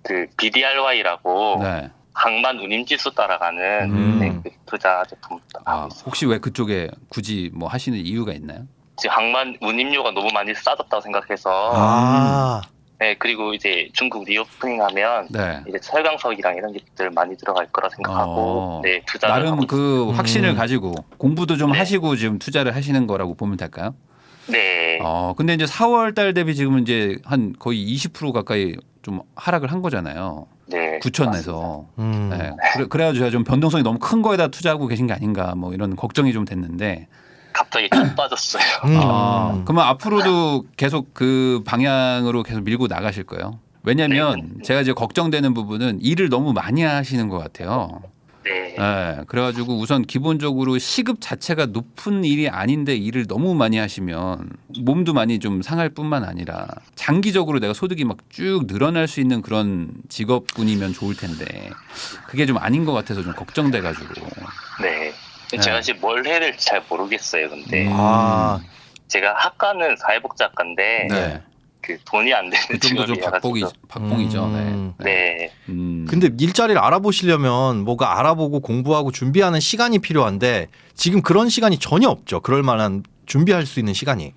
그 BDRY라고 네. 항만 운임지수 따라가는 네, 그 투자 제품 하고 있어요. 혹시 왜 그쪽에 굳이 뭐 하시는 이유가 있나요? 지금 항만 운임료가 너무 많이 싸졌다고 생각해서 네, 그리고 이제 중국 리오프닝하면 네. 이제 철강석이랑 이런 것들 많이 들어갈 거라 생각하고 네, 투자를 나름 하고 그 확신을 가지고 공부도 좀 네. 하시고 지금 투자를 하시는 거라고 보면 될까요? 네. 근데 이제 4월 달 대비 지금은 이제 한 거의 20% 가까이 좀 하락을 한 거잖아요. 네. 9천에서. 네. 그래가지고 제가 좀 변동성이 너무 큰 거에다 투자하고 계신 게 아닌가 뭐 이런 걱정이 좀 됐는데. 갑자기 쭉 빠졌어요. 그러면 앞으로도 계속 그 방향으로 계속 밀고 나가실 거예요? 왜냐하면 제가 이제 걱정되는 부분은 일을 너무 많이 하시는 것 같아요. 네. 네, 그래가지고 우선 기본적으로 시급 자체가 높은 일이 아닌데 일을 너무 많이 하시면 몸도 많이 좀 상할 뿐만 아니라 장기적으로 내가 소득이 막 쭉 늘어날 수 있는 그런 직업군이면 좋을 텐데 그게 좀 아닌 것 같아서 좀 걱정돼가지고. 네. 제가 지금 뭘 해야 될지 잘 모르겠어요. 근데 아, 제가 학과는 사회복지학과인데 네. 그 돈이 안 되는 그쪽도 좀 직업이어가지고. 박봉이죠. 네. 네. 근데 일자리를 알아보시려면 뭐가 알아보고 공부하고 준비하는 시간이 필요한데 지금 그런 시간이 전혀 없죠. 그럴 만한 준비할 수 있는 시간이.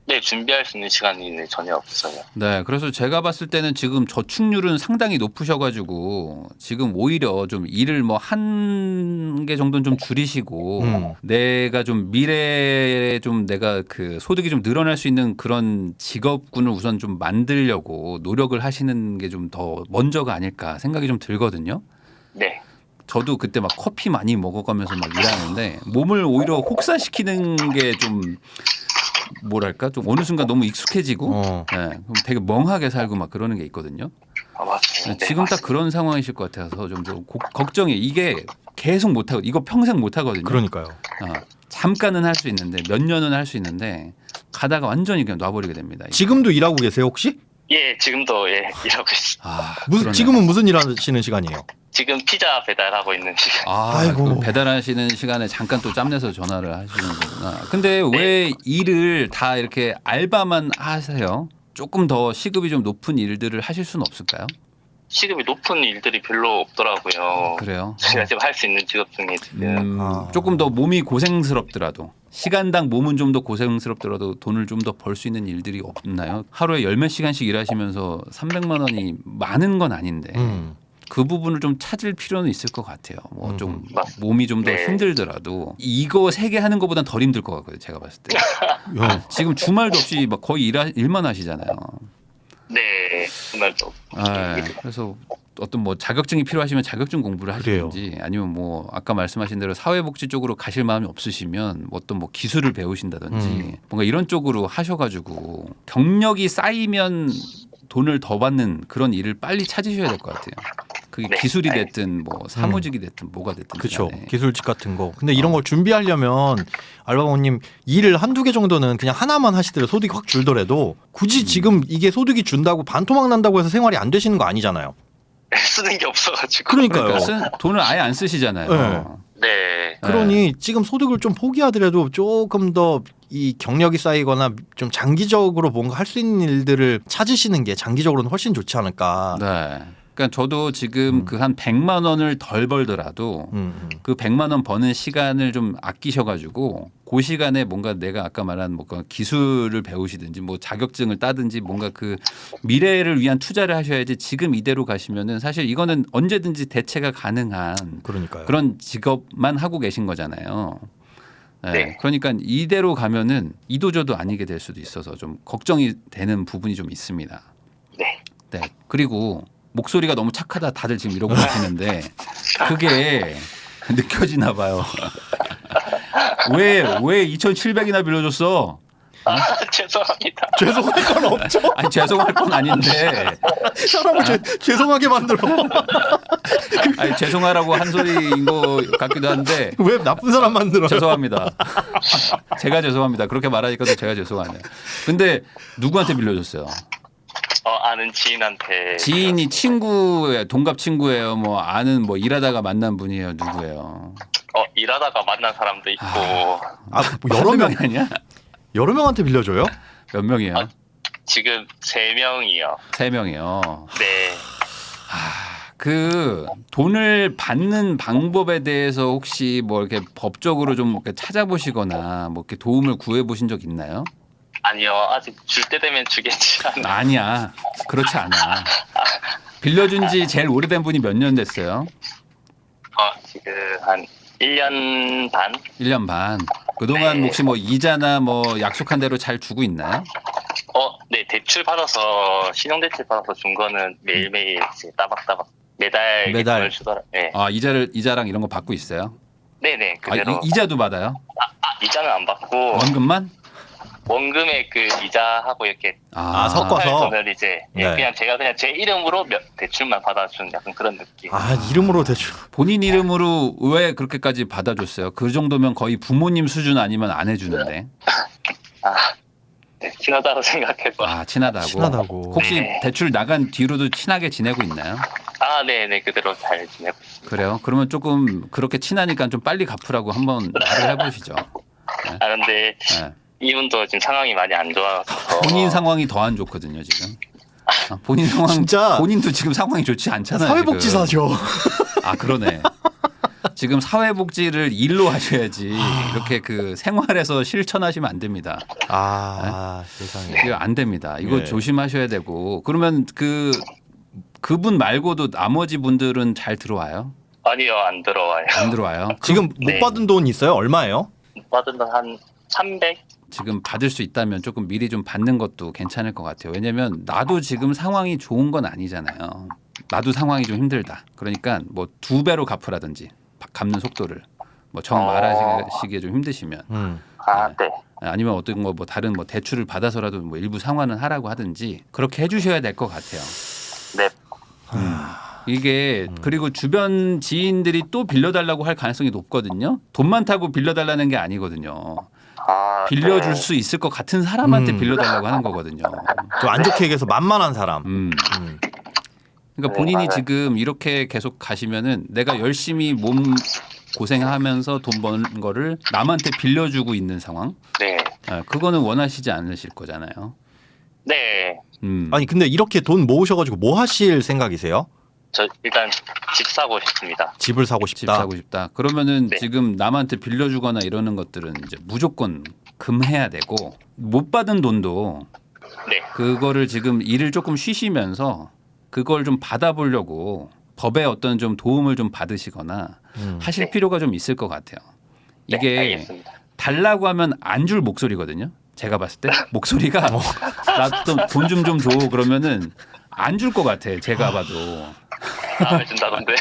네, 준비할 수 있는 시간이 전혀 없어요. 네, 그래서 제가 봤을 때는 지금 저축률은 상당히 높으셔가지고 지금 오히려 좀 일을 뭐 한 개 정도는 좀 줄이시고 내가 좀 미래에 좀 내가 그 소득이 좀 늘어날 수 있는 그런 직업군을 우선 좀 만들려고 노력을 하시는 게 좀 더 먼저가 아닐까 생각이 좀 들거든요. 네. 저도 그때 막 커피 많이 먹어가면서 막 일하는데 몸을 오히려 혹사시키는 게 좀 뭐랄까 좀 어느 순간 너무 익숙해지고 네, 그럼 되게 멍하게 살고 막 그러는 게 있거든요. 아, 맞아요. 네, 네, 지금 딱 맞습니다. 그런 상황이실 것 같아서 좀 걱정이 이게 계속 못 하고 이거 평생 못 하거든요. 그러니까요. 잠깐은 할 수 있는데 몇 년은 할 수 있는데 가다가 완전히 그냥 놔버리게 됩니다. 이게. 지금도 일하고 계세요 혹시? 예, 지금도 일하고 있어요. 무슨 지금은 무슨 일 하시는 시간이에요? 지금 피자 배달하고 있는 시간. 아이고. 그 배달하시는 시간에 잠깐 또 짬내서 전화를 하시는 거구나. 근데 왜 일을 다 이렇게 알바만 하세요? 조금 더 시급이 좀 높은 일들을 하실 수는 없을까요? 시급이 높은 일들이 별로 없더라고요. 그래요. 제가 지금 할 수 있는 직업 중에 지금 조금 더 몸이 고생스럽더라도 시간당 몸은 좀 더 고생스럽더라도 돈을 좀 더 벌 수 있는 일들이 없나요? 하루에 열 몇 시간씩 일하시면서 300만 원이 많은 건 아닌데 그 부분을 좀 찾을 필요는 있을 것 같아요. 뭐 좀 몸이 좀 더 네. 힘들더라도 이거 3개 하는 것보단 덜 힘들 것 같거든요. 제가 봤을 때. 지금 주말도 없이 막 거의 일만 하시잖아요. 네, 정말도. 그래서 어떤 뭐 자격증이 필요하시면 자격증 공부를 하시든지 아니면 뭐 아까 말씀하신 대로 사회복지 쪽으로 가실 마음이 없으시면 어떤 뭐 기술을 배우신다든지 뭔가 이런 쪽으로 하셔가지고 경력이 쌓이면 돈을 더 받는 그런 일을 빨리 찾으셔야 될 것 같아요. 그게 네. 기술이 됐든 뭐 사무직이 됐든 뭐가 됐든 그렇죠. 간에. 기술직 같은 거. 근데 이런 걸 준비하려면 알바봉님 일을 한두 개 정도는 그냥 하나만 하시더라도 소득이 확 줄더라도 굳이 지금 이게 소득이 준다고 반토막 난다고 해서 생활이 안 되시는 거 아니잖아요. 쓰는 게 없어가지고. 그러니까요. 돈을 아예 안 쓰시잖아요. 네. 네. 그러니 지금 소득을 좀 포기하더라도 조금 더 이 경력이 쌓이거나 좀 장기적으로 뭔가 할 수 있는 일들을 찾으시는 게 장기적으로는 훨씬 좋지 않을까. 네. 그러니까 저도 지금 그 한 100만 원을 덜 벌더라도 그 100만 원 버는 시간을 좀 아끼셔가지고 그 시간에 뭔가 내가 아까 말한 뭐 기술을 배우시든지 뭐 자격증을 따든지 뭔가 그 미래를 위한 투자를 하셔야지 지금 이대로 가시면은 사실 이거는 언제든지 대체가 가능한 그러니까요. 그런 직업만 하고 계신 거잖아요. 네. 네. 그러니까 이대로 가면은 이도저도 아니게 될 수도 있어서 좀 걱정이 되는 부분이 좀 있습니다. 네. 네. 그리고 목소리가 너무 착하다 다들 지금 이러고 계시는데 그게 느껴지나 봐요. 왜 2,700이나 빌려줬어? 죄송합니다. 죄송할 건 없죠. 아니 죄송할 건 아닌데 사람을 죄송하게 만들어. 아니 죄송하라고 한 소리인 것 같기도 한데 왜 나쁜 사람 만들어요? 죄송합니다. 제가 죄송합니다. 그렇게 말하니까 또 제가 죄송하네요. 근데 누구한테 빌려줬어요? 아는 지인한테. 지인이 친구예요, 동갑 친구예요, 뭐 아는 뭐 일하다가 만난 분이에요, 누구예요? 일하다가 만난 사람도 있고. 뭐 여러 명 아니야? 여러 명한테 빌려줘요? 몇 명이에요? 지금 3명이요. 3명이요. 네. 그 돈을 받는 방법에 대해서 혹시 뭐 이렇게 법적으로 좀 이렇게 찾아보시거나 뭐 이렇게 도움을 구해 보신 적 있나요? 아니요. 아직 줄 때 되면 주겠지 않나. 아니야. 그렇지 않아. 빌려준 지 제일 오래된 분이 몇 년 됐어요? 지금 한 1년 반? 1년 반. 그동안 네. 혹시 뭐 이자나 뭐 약속한 대로 잘 주고 있나요? 네, 대출 받아서, 신용대출 받아서 준 거는 매일매일 이제 따박따박 매달 매달. 주더라. 네. 이자랑 이런 거 받고 있어요? 네네, 그대로. 이자도 받아요? 이자는 안 받고, 원금만? 원금에 그 이자하고 이렇게 섞어서? 돈을 이제, 네. 그냥 제가 그냥 제 이름으로 대출만 받아준 약간 그런 느낌. 이름으로 대출. 본인 이름으로 왜 그렇게까지 받아줬어요? 그 정도면 거의 부모님 수준 아니면 안 해주는데. 네, 친하다고 생각해서. 친하다고. 친하다고. 혹시 네. 대출 나간 뒤로도 친하게 지내고 있나요? 네네 그대로 잘 지내고 있습니다. 그래요? 그러면 조금 그렇게 친하니까 좀 빨리 갚으라고 한번 말을 해보시죠. 근데 네. 이분도 지금 상황이 많이 안 좋아서 본인 상황이 더 안 좋거든요 지금. 본인 상황 진짜 본인도 지금 상황이 좋지 않잖아요. 사회복지사죠. 지금. 아 그러네. 지금 사회복지를 일로 하셔야지 이렇게 그 생활에서 실천하시면 안 됩니다. 세상에. 이거 안 됩니다. 이거 예. 조심하셔야 되고 그러면 그분 말고도 나머지 분들은 잘 들어와요? 아니요 안 들어와요. 안 들어와요? 지금 못 네. 받은 돈 있어요? 얼마예요? 받은 돈 한 300? 지금 받을 수 있다면 조금 미리 좀 받는 것도 괜찮을 것 같아요. 왜냐하면 나도 지금 상황이 좋은 건 아니잖아요. 나도 상황이 좀 힘들다. 그러니까 뭐 2배로 갚으라든지 갚는 속도를 뭐 정 말하시기에 좀 힘드시면 네. 아니면 어떤 뭐 다른 뭐 대출을 받아서라도 뭐 일부 상환은 하라고 하든지 그렇게 해주셔야 될 것 같아요. 네. 이게 그리고 주변 지인들이 또 빌려달라고 할 가능성이 높거든요. 돈 많다고 빌려달라는 게 아니거든요. 빌려줄 수 있을 것 같은 사람한테 빌려달라고 하는 거거든요. 좀 안 좋게 얘기해서 만만한 사람. 그러니까 본인이 지금 이렇게 계속 가시면은 내가 열심히 몸 고생하면서 돈 버는 거를 남한테 빌려주고 있는 상황. 네. 그거는 원하시지 않으실 거잖아요. 네. 아니 근데 이렇게 돈 모으셔가지고 뭐 하실 생각이세요? 저 일단 집 사고 싶습니다. 집을 사고 집 싶다. 사고 싶다. 그러면은 네. 지금 남한테 빌려주거나 이러는 것들은 이제 무조건 금해야 되고 못 받은 돈도 네. 그거를 지금 일을 조금 쉬시면서 그걸 좀 받아보려고 법의 어떤 좀 도움을 좀 받으시거나 하실 네. 필요가 좀 있을 것 같아요. 네, 이게 알겠습니다. 달라고 하면 안 줄 목소리거든요. 제가 봤을 때 목소리가 나 돈 좀 줘 그러면은 안 줄 것 같아. 제가 봐도. 다음에 준다던데.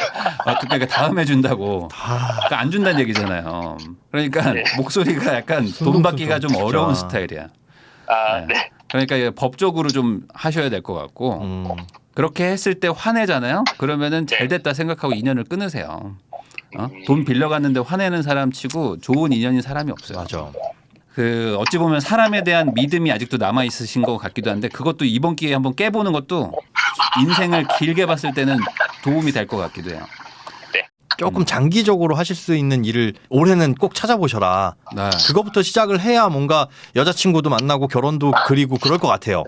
그러니까 다음에 준다고. 그러니까 안 준다는 얘기잖아요. 그러니까 네. 목소리가 약간 돈 받기가 좀 진짜. 어려운 스타일이야. 네. 그러니까 법적으로 좀 하셔야 될 것 같고 그렇게 했을 때 화내잖아요. 그러면은 잘 됐다 생각하고 인연을 끊으세요. 돈 빌려갔는데 화내는 사람 치고 좋은 인연인 사람이 없어요. 맞아. 어찌 보면 사람에 대한 믿음이 아직도 남아 있으신 것 같기도 한데 그것도 이번 기회에 한번 깨보는 것도 인생을 길게 봤을 때는 도움이 될 것 같기도 해요. 조금 장기적으로 하실 수 있는 일을 올해는 꼭 찾아보셔라. 네. 그거부터 시작을 해야 뭔가 여자친구도 만나고 결혼도 그리고 그럴 것 같아요.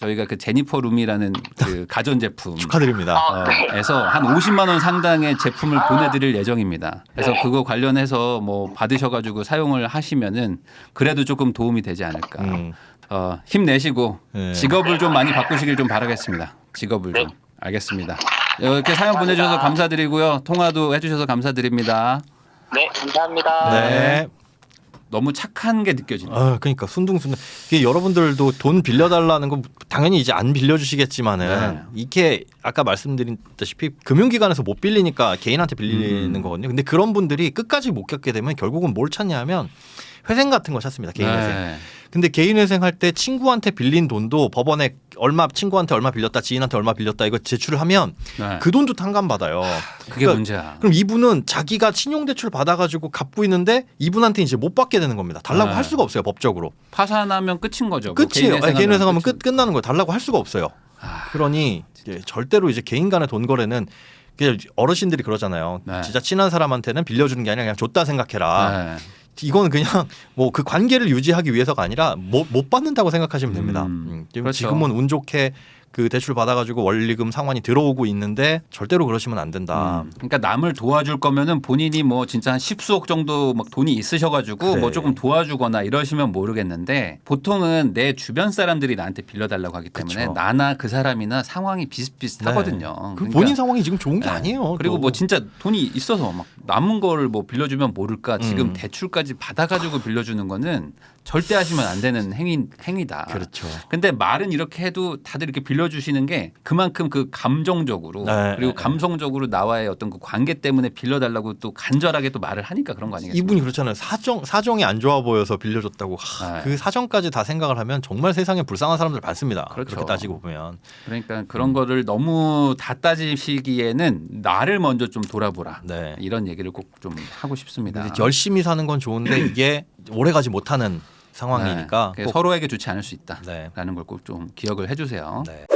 저희가 그 제니퍼 룸이라는 그 가전제품 축하드립니다. 에서 한 50만 원 상당의 제품을 보내드릴 예정입니다. 그래서 그거 관련해서 뭐 받으셔가지고 사용을 하시면은 그래도 조금 도움이 되지 않을까. 힘내시고 네. 직업을 좀 많이 바꾸시길 좀 바라겠습니다. 직업을 좀. 알겠습니다. 이렇게 사연 보내주셔서 감사드리고요. 통화도 해주셔서 감사드립니다. 네, 감사합니다. 네. 너무 착한 게 느껴지네요. 그러니까 순둥순둥. 이게 여러분들도 돈 빌려달라는 건 당연히 이제 안 빌려주시겠지만은 네. 이게 아까 말씀드렸다시피 금융기관에서 못 빌리니까 개인한테 빌리는 거거든요. 근데 그런 분들이 끝까지 못 겪게 되면 결국은 뭘 찾냐면 회생 같은 거 찾습니다. 개인회생. 네. 근데 개인회생 할 때 친구한테 빌린 돈도 법원에 친구한테 얼마 빌렸다, 지인한테 얼마 빌렸다 이거 제출을 하면 네. 그 돈도 탕감받아요. 그게 문제야. 그럼 이분은 자기가 신용대출 받아가지고 갚고 있는데 이분한테 이제 못 받게 되는 겁니다. 달라고 네. 할 수가 없어요. 법적으로. 파산하면 끝인 거죠. 끝이에요. 개인회생 하면 끝이죠. 끝나는 거예요. 달라고 할 수가 없어요. 그러니 이제 절대로 이제 개인 간의 돈 거래는 그냥 어르신들이 그러잖아요. 네. 진짜 친한 사람한테는 빌려주는 게 아니라 그냥 줬다 생각해라. 네. 이거는 그냥 뭐 그 관계를 유지하기 위해서가 아니라 못 받는다고 생각하시면 됩니다. 그렇죠. 지금은 운 좋게 그 대출 받아가지고 원리금 상환이 들어오고 있는데 절대로 그러시면 안 된다. 그러니까 남을 도와줄 거면은 본인이 뭐 진짜 한 10수억 정도 막 돈이 있으셔가지고 그래. 뭐 조금 도와주거나 이러시면 모르겠는데 보통은 내 주변 사람들이 나한테 빌려달라고 하기 때문에 그쵸. 나나 그 사람이나 상황이 비슷비슷하거든요. 그 본인 상황이 지금 좋은 게 아니에요. 그리고 또. 뭐 진짜 돈이 있어서 막 남은 걸 뭐 빌려주면 모를까 지금 대출까지 받아가지고 빌려주는 거는 절대 하시면 안 되는 행위다. 그렇죠. 근데 말은 이렇게 해도 다들 이렇게 빌려주시는 게 그만큼 그 감정적으로 네, 그리고 네. 감성적으로 나와의 어떤 그 관계 때문에 빌려달라고 또 간절하게 또 말을 하니까 그런 거 아니겠습니까? 이분이 그렇잖아요. 사정이 안 좋아 보여서 빌려줬다고. 네. 그 사정까지 다 생각을 하면 정말 세상에 불쌍한 사람들 많습니다. 그렇죠. 그렇게 따지고 보면. 그러니까 그런 거를 너무 다 따지시기에는 나를 먼저 좀 돌아보라. 네. 이런 얘기를 꼭 좀 하고 싶습니다. 근데 열심히 사는 건 좋은데 이게 오래가지 못하는 상황이니까 네. 꼭 서로에게 좋지 않을 수 있다라는 네. 걸 꼭 좀 기억을 해주세요. 네.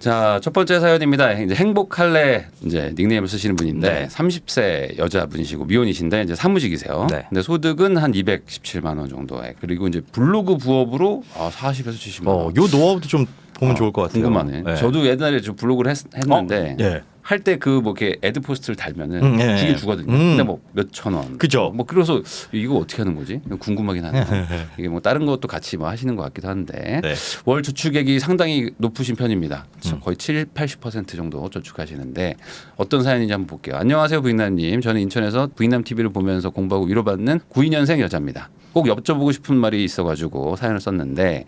자, 첫 번째 사연입니다. 이제 행복할래 이제 닉네임을 쓰시는 분인데 네. 30세 여자분이시고 미혼이신데 이제 사무직이세요. 네. 근데 소득은 한 217만 원 정도에 그리고 이제 블로그 부업으로 40에서 70만 원. 요 노하우도 좀 보면 좋을 것 같아요. 궁금하네. 네. 저도 옛날에 좀 블로그를 했는데 예. 할 때 그 뭐 이렇게 애드 포스트를 달면은 예. 주긴 주거든요. 근데 뭐 몇천 원. 그죠. 뭐 그래서 이거 어떻게 하는 거지? 궁금하긴 하네요. 이게 뭐 다른 것도 같이 뭐 하시는 것 같기도 한데 네. 월 저축액이 상당히 높으신 편입니다. 거의 70-80% 정도 저축하시는데 어떤 사연인지 한번 볼게요. 안녕하세요 부인남님. 저는 인천에서 부인남 TV를 보면서 공부하고 위로받는 92년생 여자입니다. 꼭 여쭤보고 싶은 말이 있어가지고 사연을 썼는데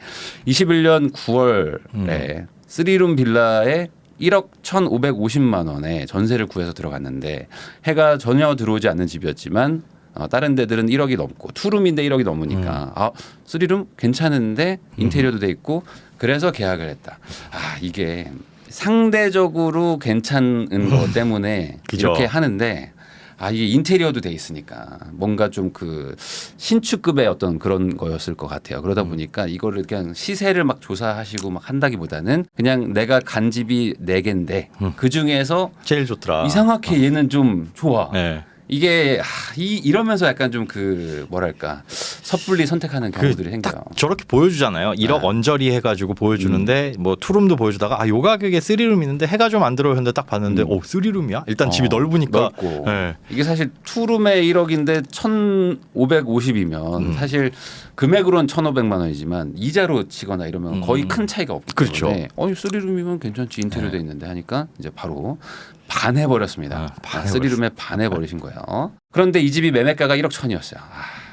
21년 9월에 3룸 빌라에 1억 1,550만 원에 전세를 구해서 들어갔는데 해가 전혀 들어오지 않는 집이었지만 다른 데들은 1억이 넘고 투룸인데 1억이 넘으니까 3룸 괜찮은데 인테리어도 돼 있고 그래서 계약을 했다. 이게 상대적으로 괜찮은 것 때문에 그죠. 이렇게 하는데 이게 인테리어도 돼 있으니까 뭔가 좀 그 신축급의 어떤 그런 거였을 것 같아요. 그러다 보니까 이거를 그냥 시세를 막 조사하시고 막 한다기보다는 그냥 내가 간 집이 4개인데 그 중에서 제일 좋더라. 이상하게 얘는 좀 좋아. 네. 이게 이러면서 약간 좀 그 뭐랄까 섣불리 선택하는 경우들이 생겨요. 딱 저렇게 보여주잖아요. 1억 언저리 해가지고 보여주는데 뭐 투룸도 보여주다가 요 가격에 3룸 있는데 해가 좀 안 들어오는데 딱 봤는데 3룸이야? 일단 집이 넓으니까 넓고 네. 이게 사실 투룸에 1억인데 1,550이면 사실 금액으로는 1,500만 원이지만 이자로 치거나 이러면 거의 큰 차이가 없기 그렇죠. 때문에 3룸이면 괜찮지 인테리어돼 있는데 하니까 이제 바로 반해버렸습니다. 반해버렸어요. 3룸에 반해버리신 거예요. 그런데 이 집이 매매가가 1억 1,000이었어요.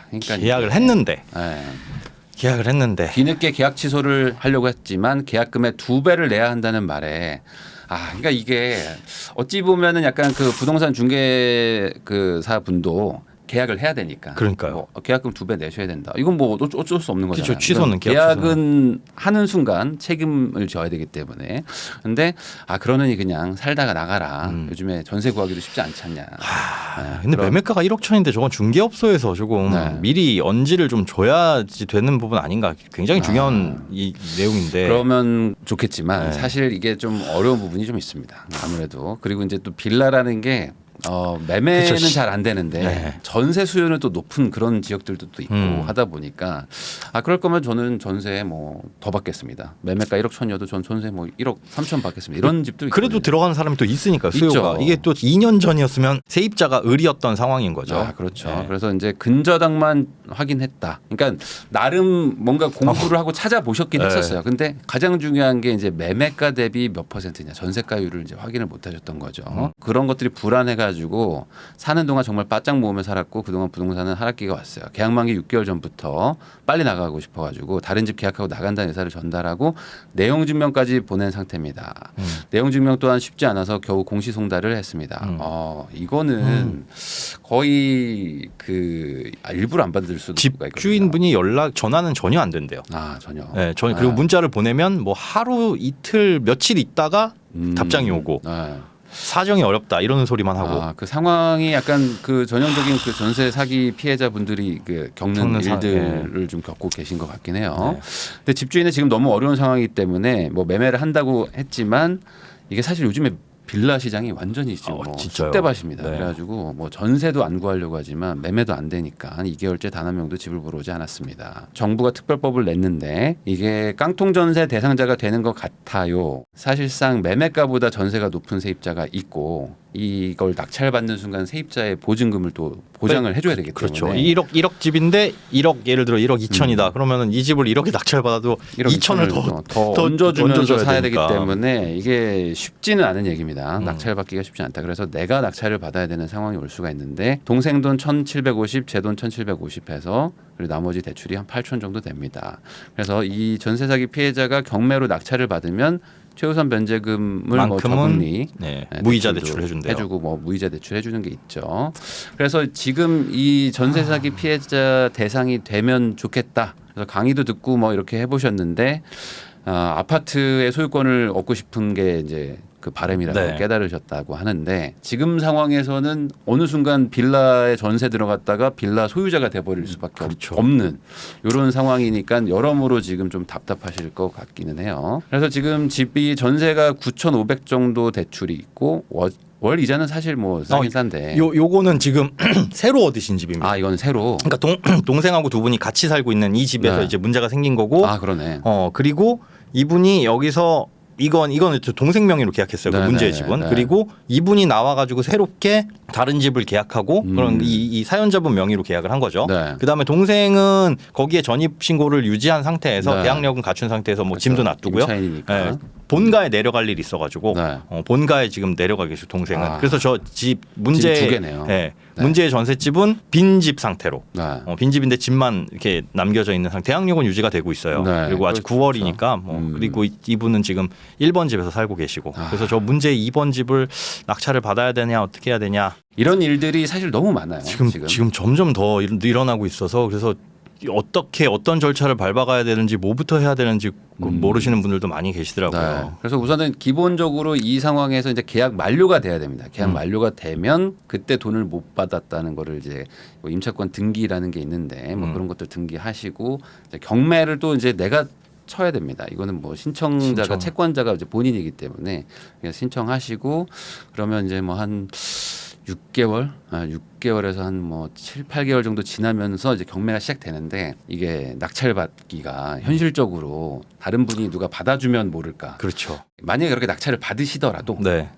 그러니까 계약을 이제, 했는데 예. 계약을 했는데 뒤늦게 계약 취소를 하려고 했지만 계약금의 2배를 내야 한다는 말에 그러니까 이게 어찌 보면은 약간 그 부동산 중개사 분도 계약을 해야 되니까. 그러니까요. 뭐 계약금 2배 내셔야 된다. 이건 뭐 어쩔 수 없는 거잖아요. 그렇죠. 취소는 계약 계약은 하는 순간 책임을 져야 되기 때문에. 그런데 그러느니 그냥 살다가 나가라. 요즘에 전세 구하기도 쉽지 않지 않냐. 근데 매매가가 1억 천인데 저건 중개업소에서 조금 네. 미리 언지를 좀 줘야지 되는 부분 아닌가. 굉장히 중요한 이 내용인데. 그러면 좋겠지만 네. 사실 이게 좀 어려운 부분이 좀 있습니다. 아무래도. 그리고 이제 또 빌라라는 게 매매는 그쵸. 잘 안 되는데 네. 전세 수요는 또 높은 그런 지역들도 또 있고 하다 보니까 그럴 거면 저는 전세 뭐 더 받겠습니다. 매매가 1억 천이어도 전 전세 뭐 1억 3천 받겠습니다. 이런 집도 있고. 그래도 들어가는 사람이 또 있으니까 수요가. 있죠. 이게 또 2년 전이었으면 세입자가 을이었던 상황인 거죠. 그렇죠. 네. 그래서 이제 근저당만 확인했다. 그러니까 나름 뭔가 공부를 하고 찾아보셨긴 네. 했었어요. 근데 가장 중요한 게 이제 매매가 대비 몇 퍼센트냐 전세가율을 이제 확인을 못 하셨던 거죠. 그런 것들이 불안해가지고 사는 동안 정말 바짝 모으며 살았고 그동안 부동산은 하락기가 왔어요. 계약 만기 6개월 전부터 빨리 나가고 싶어가지고 다른 집 계약하고 나간다는 의사를 전달하고 내용 증명까지 보낸 상태입니다. 내용 증명 또한 쉽지 않아서 겨우 공시송달을 했습니다. 이거는 거의 그 일부러 안 받을 수도 있거든요. 집주인분이 전화는 전혀 안 된대요. 전혀. 네, 그리고 문자를 보내면 뭐 하루 이틀 며칠 있다가 답장이 오고 사정이 어렵다 이러는 소리만 하고. 그 상황이 약간 그 전형적인 그 전세 사기 피해자분들이 그 겪는 일들을 좀 겪고 계신 것 같긴 해요. 네. 근데 집주인은 지금 너무 어려운 상황이기 때문에 뭐 매매를 한다고 했지만 이게 사실 요즘에 빌라 시장이 완전히 지금 뭐 진짜요? 쑥대밭입니다. 네. 그래가지고 뭐 전세도 안 구하려고 하지만 매매도 안 되니까 한 2개월째 단 한 명도 집을 보러 오지 않았습니다. 정부가 특별법을 냈는데 이게 깡통 전세 대상자가 되는 것 같아요. 사실상 매매가보다 전세가 높은 세입자가 있고 이걸 낙찰받는 순간 세입자의 보증금을 또 보장을 해줘야 되기 그렇죠. 때문에 1억 집인데 1억 예를 들어 1억 2천이다. 그러면은 이 집을 1억에 낙찰받아도 2천을 2천을 더 얹어주면서 얹어줘야 사야 되니까. 되기 때문에 이게 쉽지는 않은 얘기입니다. 낙찰받기가 쉽지 않다. 그래서 내가 낙찰을 받아야 되는 상황이 올 수가 있는데 동생 돈 1,750, 제 돈 1,750 해서 그리고 나머지 대출이 한 8천 정도 됩니다. 그래서 이 전세 사기 피해자가 경매로 낙찰을 받으면 최우선 변제금을 뭐 저금리 무이자 대출 해준대요. 해주고 뭐 무이자 대출 해주는 게 있죠. 그래서 지금 이 전세 사기 피해자 대상이 되면 좋겠다. 그래서 강의도 듣고 뭐 이렇게 해보셨는데 아파트의 소유권을 얻고 싶은 게 이제 그 바람이라고 네. 깨달으셨다고 하는데 지금 상황에서는 어느 순간 빌라에 전세 들어갔다가 빌라 소유자가 돼버릴 수밖에 그렇죠. 없는 이런 상황이니까 여러모로 지금 좀 답답하실 것 같기는 해요. 그래서 지금 집이 전세가 9,500 정도 대출이 있고 월 이자는 사실 뭐 싸긴 싼데 요거는 지금 새로 얻으신 집입니다. 아 이건 새로 그러니까 동생하고 두 분이 같이 살고 있는 이 집에서 네. 이제 문제가 생긴 거고 아 그러네. 그리고 이분이 여기서 이건 동생 명의로 계약했어요. 그 네, 문제의 네, 집은. 네. 그리고 이분이 나와가지고 새롭게 다른 집을 계약하고 그런 이 사연자분 명의로 계약을 한 거죠. 네. 그다음에 동생은 거기에 전입 신고를 유지한 상태에서 네. 계약력은 갖춘 상태에서 뭐 그렇죠. 짐도 놔두고요. 임차인이니까. 네. 본가에 내려갈 일이 있어가지고 네. 본가에 지금 내려가 계시고 동생은. 아. 그래서 저 집 문제 지금 두 개네요. 네. 네. 문제의 전셋집은 빈집 상태로. 네. 빈집인데 집만 이렇게 남겨져 있는 상태. 계약력은 유지가 되고 있어요. 네, 그리고 아직 그렇죠. 9월이니까 그리고 이분은 지금 1번 집에서 살고 계시고 아. 그래서 저 문제 2번 집을 낙찰을 받아야 되냐 어떻게 해야 되냐 이런 일들이 사실 너무 많아요. 지금 점점 더 일어나고 있어서 그래서 어떤 절차를 밟아가야 되는지 뭐부터 해야 되는지 모르시는 분들도 많이 계시더라고요. 네. 그래서 우선은 기본적으로 이 상황에서 이제 계약 만료가 돼야 됩니다. 계약 만료가 되면 그때 돈을 못 받았다는 거를 이제 뭐 임차권 등기라는 게 있는데 뭐 그런 것들 등기하시고 이제 경매를 또 이제 내가 쳐야 됩니다. 이거는 뭐 신청자가 채권자가 이제 본인이기 때문에 그냥 신청하시고 그러면 이제 뭐 한 6개월에서 한 뭐 7, 8개월 정도 지나면서 이제 경매가 시작되는데 이게 낙찰받기가 현실적으로 다른 분이 누가 받아주면 모를까. 그렇죠. 만약에 그렇게 낙찰을 받으시더라도 네.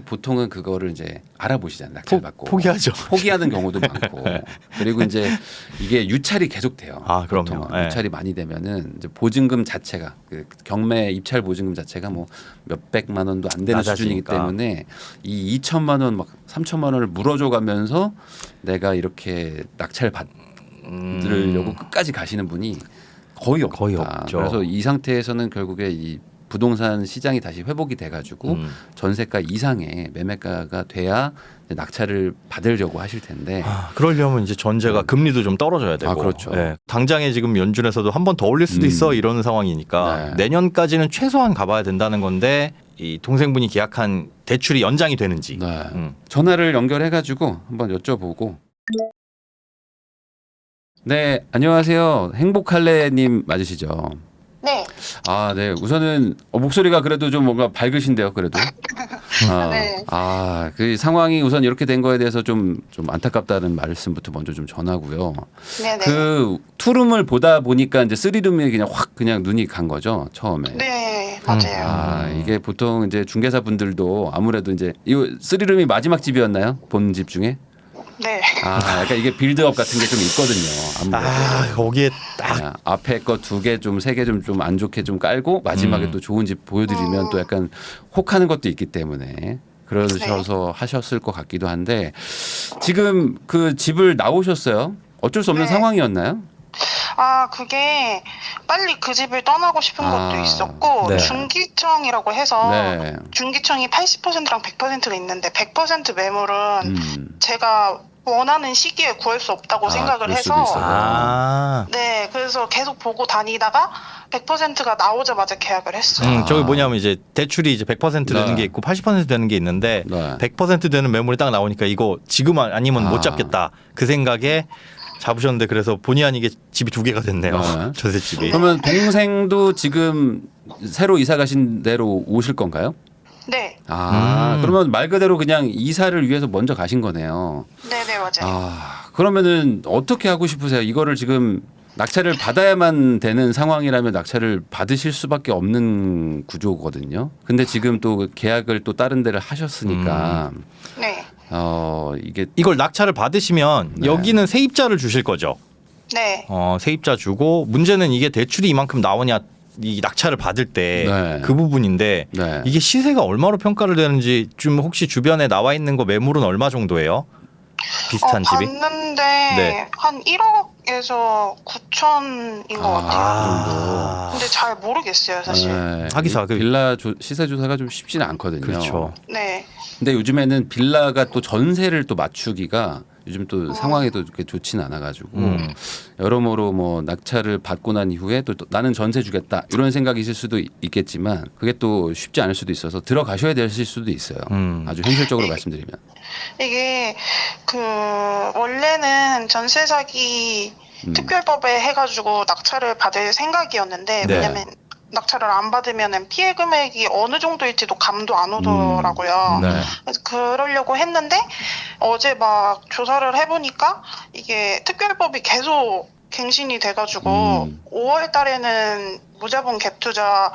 보통은 그거를 이제 알아보시잖아요. 낙찰 받고 포기하죠. 포기하는 경우도 많고 그리고 이제 이게 유찰이 계속 돼요. 아, 그럼요. 보통은. 네. 유찰이 많이 되면은 이제 보증금 자체가 그 경매 입찰 보증금 자체가 뭐 몇백만 원도 안 되는 수준이기 낮아지니까. 때문에 이 2천만 원 막 3천만 원을 물어줘 가면서 내가 이렇게 낙찰 받으려고 끝까지 가시는 분이 거의 없다. 거의 없죠. 그래서 이 상태에서는 결국에 이 부동산 시장이 다시 회복이 돼가지고 전세가 이상의 매매가가 돼야 이제 낙찰을 받으려고 하실 텐데 그러려면 이제 전제가 금리도 좀 떨어져야 되고. 그렇죠. 네. 당장에 지금 연준에서도 한 번 더 올릴 수도 있어 이런 상황이니까 네. 내년까지는 최소한 가봐야 된다는 건데 이 동생분이 계약한 대출이 연장이 되는지. 네. 전화를 연결해가지고 한번 여쭤보고. 네, 안녕하세요. 행복할래님 맞으시죠? 네. 아, 네. 우선은 목소리가 그래도 좀 뭔가 밝으신데요, 그래도. 네. 그 상황이 우선 이렇게 된 거에 대해서 좀 안타깝다는 말씀부터 먼저 좀 전하고요. 네네. 그 투룸을 보다 보니까 이제 쓰리룸에 그냥 확 그냥 눈이 간 거죠, 처음에. 네, 맞아요. 이게 보통 이제 중개사 분들도 아무래도 이제 이 쓰리룸이 마지막 집이었나요? 본 집 중에? 네. 약간 이게 빌드업 같은 게 좀 있거든요. 아무래도. 거기에 딱 앞에 거 2개 좀 3개 좀 안 좋게 좀 깔고 마지막에 또 좋은 집 보여드리면 또 약간 혹하는 것도 있기 때문에 그러셔서 하셨을 것 같기도 한데 지금 그 집을 나오셨어요? 어쩔 수 없는 네. 상황이었나요? 그게 빨리 그 집을 떠나고 싶은 것도 있었고 네. 중기청이라고 해서 네. 중기청이 80%랑 100%가 있는데 100% 매물은 제가 원하는 시기에 구할 수 없다고 생각을 그럴 수도 해서 있어요. 네, 그래서 계속 보고 다니다가 100%가 나오자마자 계약을 했어요. 저기 뭐냐면 이제 대출이 이제 100% 되는 네. 게 있고 80% 되는 게 있는데 네. 100% 되는 매물이 딱 나오니까 이거 지금 아니면 못 잡겠다 그 생각에 잡으셨는데 그래서 본의 아니게 집이 2개가 됐네요. 네. 전셋집이. 그러면 동생도 지금 새로 이사 가신 데로 오실 건가요? 네, 그러면 말 그대로 그냥 이사를 위해서 먼저 가신 거네요. 네, 네, 맞아요. 그러면은 어떻게 하고 싶으세요? 이거를 지금 낙찰을 받아야만 되는 상황이라면 낙찰을 받으실 수밖에 없는 구조거든요. 근데 지금 또 계약을 또 다른 데를 하셨으니까 네, 이게 이걸 낙찰을 받으시면 네. 여기는 세입자를 주실 거죠. 네. 세입자 주고 문제는 이게 대출이 이만큼 나오냐 이 낙찰을 받을 때 그 네. 부분인데 네. 이게 시세가 얼마로 평가를 되는지 좀 혹시 주변에 나와 있는 거 매물은 얼마 정도예요? 비슷한 집이? 봤는데 네. 한 1억에서 9천인 것 같아요. 근데 잘 모르겠어요, 사실. 네. 하기사 이 빌라 시세 조사가 좀 쉽지는 않거든요. 그렇죠. 네. 근데 요즘에는 빌라가 또 전세를 또 맞추기가 요즘 또 상황이 또 그렇게 좋지는 않아가지고 여러모로 뭐 낙찰을 받고 난 이후에 또 나는 전세 주겠다 이런 생각이 있을 수도 있겠지만 그게 또 쉽지 않을 수도 있어서 들어가셔야 되실 수도 있어요. 아주 현실적으로 말씀드리면. 이게 그 원래는 전세 사기 특별법에 해가지고 낙찰을 받을 생각이었는데 네. 왜냐면 낙찰을 안 받으면 피해 금액이 어느 정도일지도 감도 안 오더라고요. 네. 그래서 그러려고 했는데 어제 막 조사를 해보니까 이게 특별법이 계속 갱신이 돼가지고 5월 달에는 무자본 갭 투자가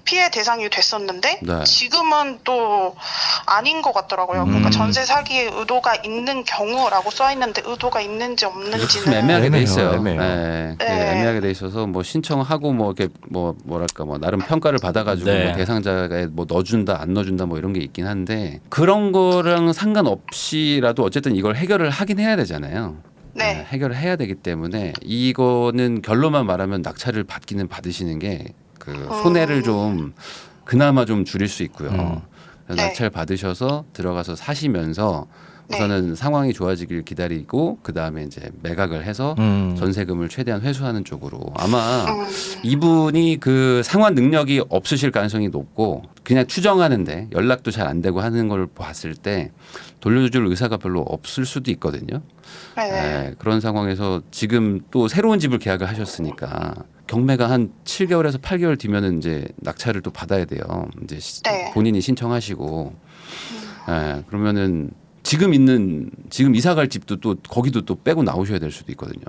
피해 대상이 됐었는데 네. 지금은 또 아닌 것 같더라고요. 그러니까 전세 사기의 의도가 있는 경우라고 써 있는데 의도가 있는지 좀 없는지는 애매하게 돼 애매해요, 있어요. 애매해요. 네. 그 네. 애매하게 돼 있어서 뭐 신청하고 뭐 이렇게 뭐 뭐랄까 뭐 나름 평가를 받아가지고 네. 뭐 대상자에 뭐 넣어준다 안 넣어준다 뭐 이런 게 있긴 한데 그런 거랑 상관없이라도 어쨌든 이걸 해결을 하긴 해야 되잖아요. 네. 해결을 해야 되기 때문에 이거는 결론만 말하면 낙찰을 받기는 받으시는 게 그 손해를 좀 그나마 좀 줄일 수 있고요. 그래서 네. 낙찰 받으셔서 들어가서 사시면서 우선은 상황이 좋아지길 기다리고 그 다음에 이제 매각을 해서 전세금을 최대한 회수하는 쪽으로 아마 이분이 그 상환 능력이 없으실 가능성이 높고 그냥 추정하는데 연락도 잘 안 되고 하는 걸 봤을 때 돌려줄 의사가 별로 없을 수도 있거든요. 네. 네, 그런 상황에서 지금 또 새로운 집을 계약을 하셨으니까 경매가 한 7개월에서 8개월 뒤면은 이제 낙찰을 또 받아야 돼요. 이제 네. 본인이 신청하시고 네, 그러면은 지금 이사 갈 집도 또 거기도 또 빼고 나오셔야 될 수도 있거든요.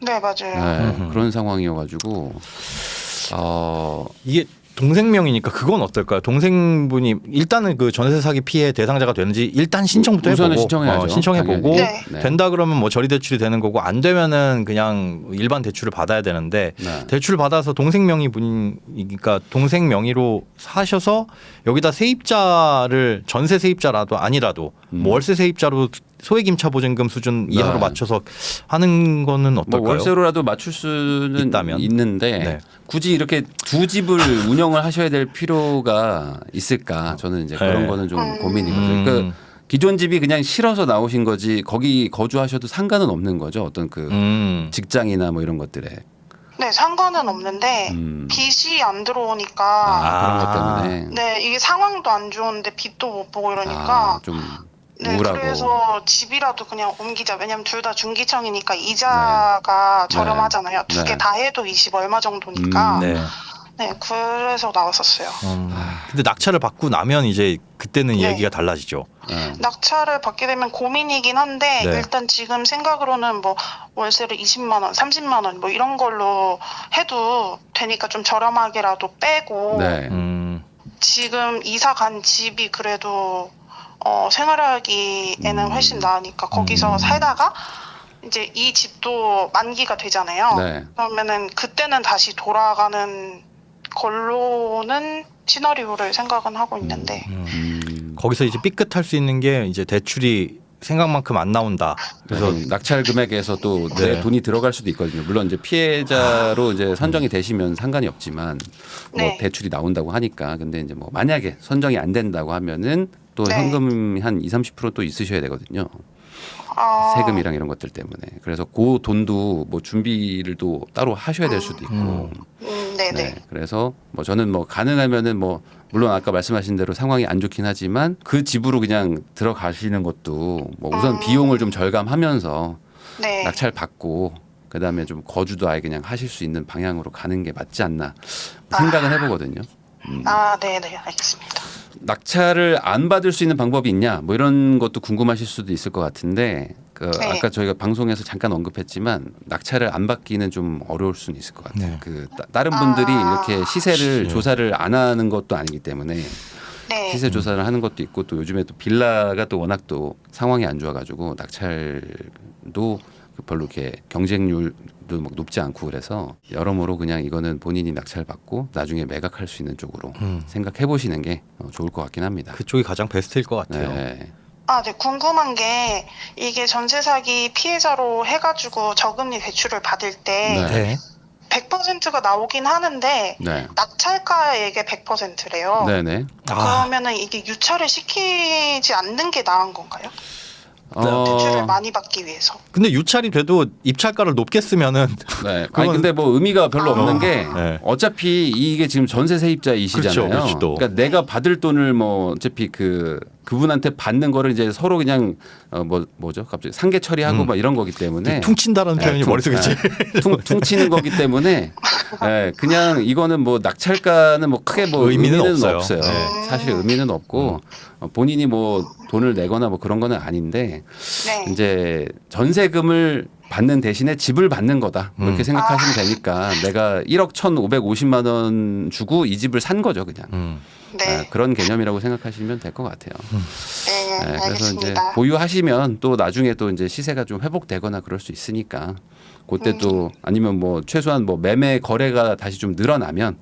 네, 맞아요. 네, 그런 상황이어가지고 이게 동생명이니까 그건 어떨까요? 동생분이 일단은 그 전세 사기 피해 대상자가 되는지 일단 신청부터 우선은 해보고 신청해야죠. 신청해보고 당연히. 네. 된다 그러면 뭐 저리 대출이 되는 거고 안 되면은 그냥 일반 대출을 받아야 되는데 네. 대출 받아서 동생명의 분이니까 동생명의로 사셔서 여기다 세입자를 전세 세입자라도 아니라도 뭐 월세 세입자로 소액임차 보증금 수준 이하로 네. 맞춰서 하는 거는 뭐 어떨까요? 월세로라도 맞출 수는 있다면? 있는데 네. 굳이 이렇게 두 집을 운영을 하셔야 될 필요가 있을까? 저는 이제 그런 네. 거는 좀 고민이거든요. 그러니까 기존 집이 그냥 싫어서 나오신 거지 거기 거주하셔도 상관은 없는 거죠. 어떤 그 직장이나 뭐 이런 것들에. 네, 상관은 없는데 빚이 안 들어오니까 그런 것 때문에. 네, 이게 상황도 안 좋은데 빚도 못 보고 이러니까 좀 네, 우울하고. 그래서 집이라도 그냥 옮기자. 왜냐면 둘 다 중기청이니까 이자가 네. 저렴하잖아요. 두 개 네. 다 해도 20 얼마 정도니까. 네. 네, 그래서 나왔었어요. 근데 낙찰을 받고 나면 이제 그때는 네. 이야기가 달라지죠. 네. 낙찰을 받게 되면 고민이긴 한데 네. 일단 지금 생각으로는 뭐 월세를 20만 원, 30만 원 뭐 이런 걸로 해도 되니까 좀 저렴하게라도 빼고 네. 지금 이사 간 집이 그래도 생활하기에는 훨씬 나으니까 거기서 살다가 이제 이 집도 만기가 되잖아요. 네. 그러면은 그때는 다시 돌아가는 걸로는 시나리오를 생각은 하고 있는데 거기서 이제 삐끗할 수 있는 게 이제 대출이 생각만큼 안 나온다. 그래서 그래서 낙찰 금액에서 또 내 네. 돈이 들어갈 수도 있거든요. 물론 이제 피해자로 이제 선정이 되시면 상관이 없지만 뭐 네. 대출이 나온다고 하니까 근데 이제 뭐 만약에 선정이 안 된다고 하면은 또 네. 현금 한 20-30% 또 있으셔야 되거든요. 세금이랑 이런 것들 때문에. 그래서 그 돈도 뭐 준비를 또 따로 하셔야 될 수도 있고. 네네. 네. 그래서 뭐 저는 뭐 가능하면은 뭐 물론 아까 말씀하신 대로 상황이 안 좋긴 하지만 그 집으로 그냥 들어가시는 것도 뭐 우선 비용을 좀 절감하면서 네. 낙찰 받고 그다음에 좀 거주도 아예 그냥 하실 수 있는 방향으로 가는 게 맞지 않나 생각은 해보거든요. 네네, 알겠습니다. 낙찰을 안 받을 수 있는 방법이 있냐 뭐 이런 것도 궁금하실 수도 있을 것 같은데 네. 아까 저희가 방송에서 잠깐 언급했지만 낙찰을 안 받기는 좀 어려울 수는 있을 것 같아요. 네. 그 다른 분들이 이렇게 시세를 조사를 안 하는 것도 아니기 때문에 네. 시세 조사를 하는 것도 있고 또 요즘에 또 빌라가 또 워낙 또 상황이 안 좋아가지고 낙찰도 별로 이렇게 경쟁률도 막 높지 않고 그래서 여러모로 그냥 이거는 본인이 낙찰 받고 나중에 매각할 수 있는 쪽으로 생각해 보시는 게 좋을 것 같긴 합니다. 그쪽이 가장 베스트일 것 같아요. 네. 네, 궁금한 게 이게 전세 사기 피해자로 해가지고 저금리 대출을 받을 때 네. 100%가 나오긴 하는데 네. 낙찰가액의 100%래요. 네네. 그러면은 이게 유찰을 시키지 않는 게 나은 건가요? 대출을 많이 받기 위해서. 근데 유찰이 돼도 입찰가를 높게 쓰면은 네. 그건- 아니 근데 뭐 의미가 별로 없는 게 네. 어차피 이게 지금 전세 세입자이시잖아요. 그렇죠, 그렇죠. 그러니까 내가 받을 돈을 뭐 어차피 그분한테 받는 거를 이제 서로 그냥 뭐죠? 갑자기 상계 처리하고 막 이런 거기 때문에 퉁친다는 네, 표현이 머릿속에 제일 퉁치는 거기 때문에 그냥 이거는 뭐 낙찰가는 뭐 크게 뭐 의미는 의미는 없어요. 없어요. 사실 의미는 없고 본인이 뭐 돈을 내거나 뭐 그런 거는 아닌데 네. 이제 전세금을 받는 대신에 집을 받는 거다. 이렇게 생각하시면 되니까 내가 1억 1,550만 원 주고 이 집을 산 거죠, 그냥. 네. 그런 개념이라고 생각하시면 될 것 같아요. 네, 그래서 이제 알겠습니다. 보유하시면 또 나중에 또 이제 시세가 좀 회복되거나 그럴 수 있으니까 그때 또 아니면 뭐 최소한 뭐 매매 거래가 다시 좀 늘어나면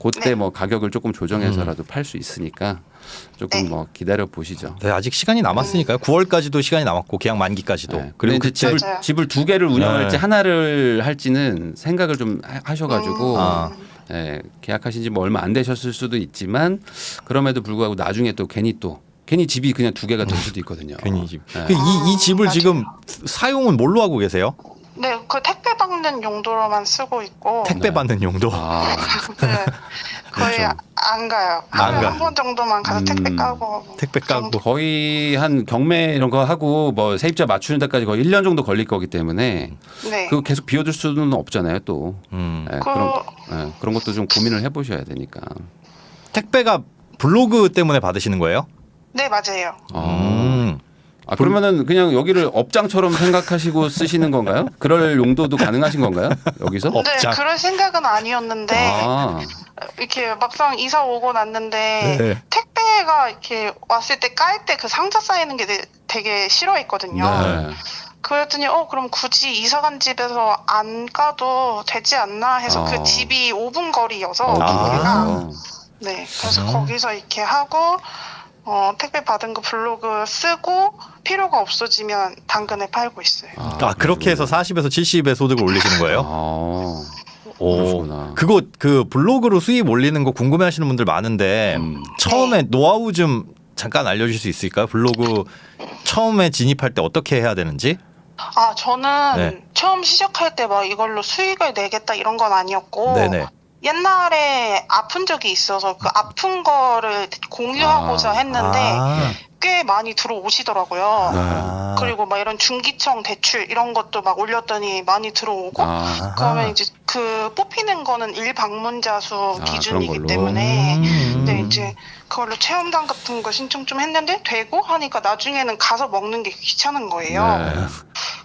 그때 네. 뭐 가격을 조금 조정해서라도 팔 수 있으니까 조금 네. 뭐 기다려 보시죠. 네, 아직 시간이 남았으니까요. 9월까지도 시간이 남았고 계약 만기까지도. 네. 그리고 근데 이제 그때 맞아요. 집을 두 개를 운영할지 네. 하나를 할지는 생각을 좀 하셔가지고 아. 계약하신 지 뭐 얼마 안 되셨을 수도 있지만 그럼에도 불구하고 나중에 또 괜히 집이 그냥 두 개가 될 수도 있거든요. 괜히 집. 네. 이 집을 맞아요. 지금 사용은 뭘로 하고 계세요? 네, 그 택배 받는 용도로만 쓰고 있고 택배 받는 용도. 아, 네, 거의 그렇죠. 안 가요. 안 가. 한 번 정도만 가서 택배 까고. 택배 까고. 거의 한 경매 이런 거 하고 뭐 세입자 맞추는 데까지 거의 1년 정도 걸릴 거기 때문에 네. 그거 계속 비워둘 수는 없잖아요 또. 예, 그- 그런 것도 좀 고민을 해보셔야 되니까. 택배가 블로그 때문에 받으시는 거예요? 네, 맞아요. 아 그러면은 그냥 여기를 업장처럼 생각하시고 쓰시는 건가요? 그럴 용도도 가능하신 건가요? 여기서? 네, 업장. 그럴 생각은 아니었는데 아, 이렇게 막상 이사 오고 났는데 네. 택배가 이렇게 왔을 때 깔 때 그 상자 쌓이는 게 되게 싫어했거든요. 네. 그랬더니 그럼 굳이 이사 간 집에서 안 까도 되지 않나 해서 그 집이 5분 거리여서 거기가 네, 그래서 거기서 이렇게 하고 택배 받은 거 블로그 쓰고 필요가 없어지면 당근에 팔고 있어요. 그렇게 해서 40에서 70의 소득을 올리시는 거예요? 아, 오, 그러시구나. 그거 그 블로그로 수입 올리는 거 궁금해하시는 분들 많은데 처음에 노하우 좀 잠깐 알려주실 수 있을까요? 블로그 처음에 진입할 때 어떻게 해야 되는지? 저는 네. 처음 시작할 때 막 이걸로 수익을 내겠다 이런 건 아니었고 네네. 옛날에 아픈 적이 있어서 그 아픈 거를 공유하고자 했는데 꽤 많이 들어오시더라고요. 아. 그리고 막 이런 중기청 대출 이런 것도 막 올렸더니 많이 들어오고 그러면 이제 그 뽑히는 거는 일방문자 수 그런 기준이기 걸로? 때문에 네, 이제 그걸로 체험단 같은 거 신청 좀 했는데 되고 하니까 나중에는 가서 먹는 게 귀찮은 거예요. 네.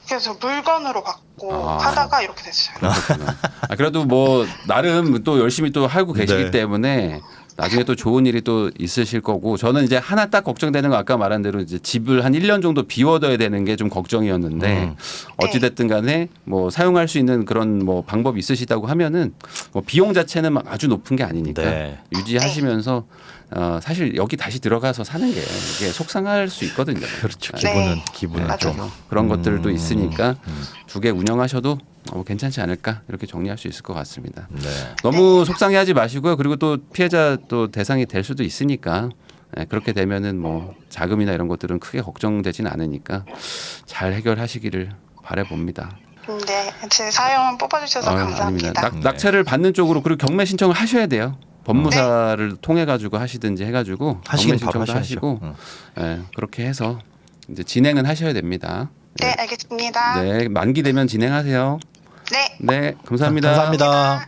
그래서 물건으로 받고 아. 하다가 이렇게 됐어요. 그렇구나. 그래도 뭐 나름 또 열심히 또 하고 계시기 네. 때문에 나중에 또 좋은 일이 또 있으실 거고 저는 이제 하나 딱 걱정되는 거 아까 말한 대로 이제 집을 한 1년 정도 비워둬야 되는 게 좀 걱정이었는데 어찌 됐든 간에 뭐 사용할 수 있는 그런 뭐 방법이 있으시다고 하면은 뭐 비용 자체는 막 아주 높은 게 아니니까 네. 유지하시면서 사실 여기 다시 들어가서 사는 게 이게 속상할 수 있거든요. 그렇죠. 네. 기분은 맞아요. 좀. 그런 것들도 있으니까 두 개 운영하셔도 괜찮지 않을까 이렇게 정리할 수 있을 것 같습니다. 네. 너무 속상해하지 마시고요. 그리고 또 피해자 또 대상이 될 수도 있으니까 그렇게 되면은 뭐 자금이나 이런 것들은 크게 걱정되진 않으니까 잘 해결하시기를 바라봅니다. 네, 제 사연 뽑아주셔서 감사합니다. 아닙니다. 낙찰을 받는 쪽으로 그리고 경매 신청을 하셔야 돼요. 법무사를 통해 가지고 하시든지 해가지고 하시긴 경매 바로 신청도 하셔야죠. 하시고 그렇게 해서 이제 진행은 하셔야 됩니다. 네, 알겠습니다. 네, 만기 되면 진행하세요. 네. 네, 감사합니다. 감사합니다.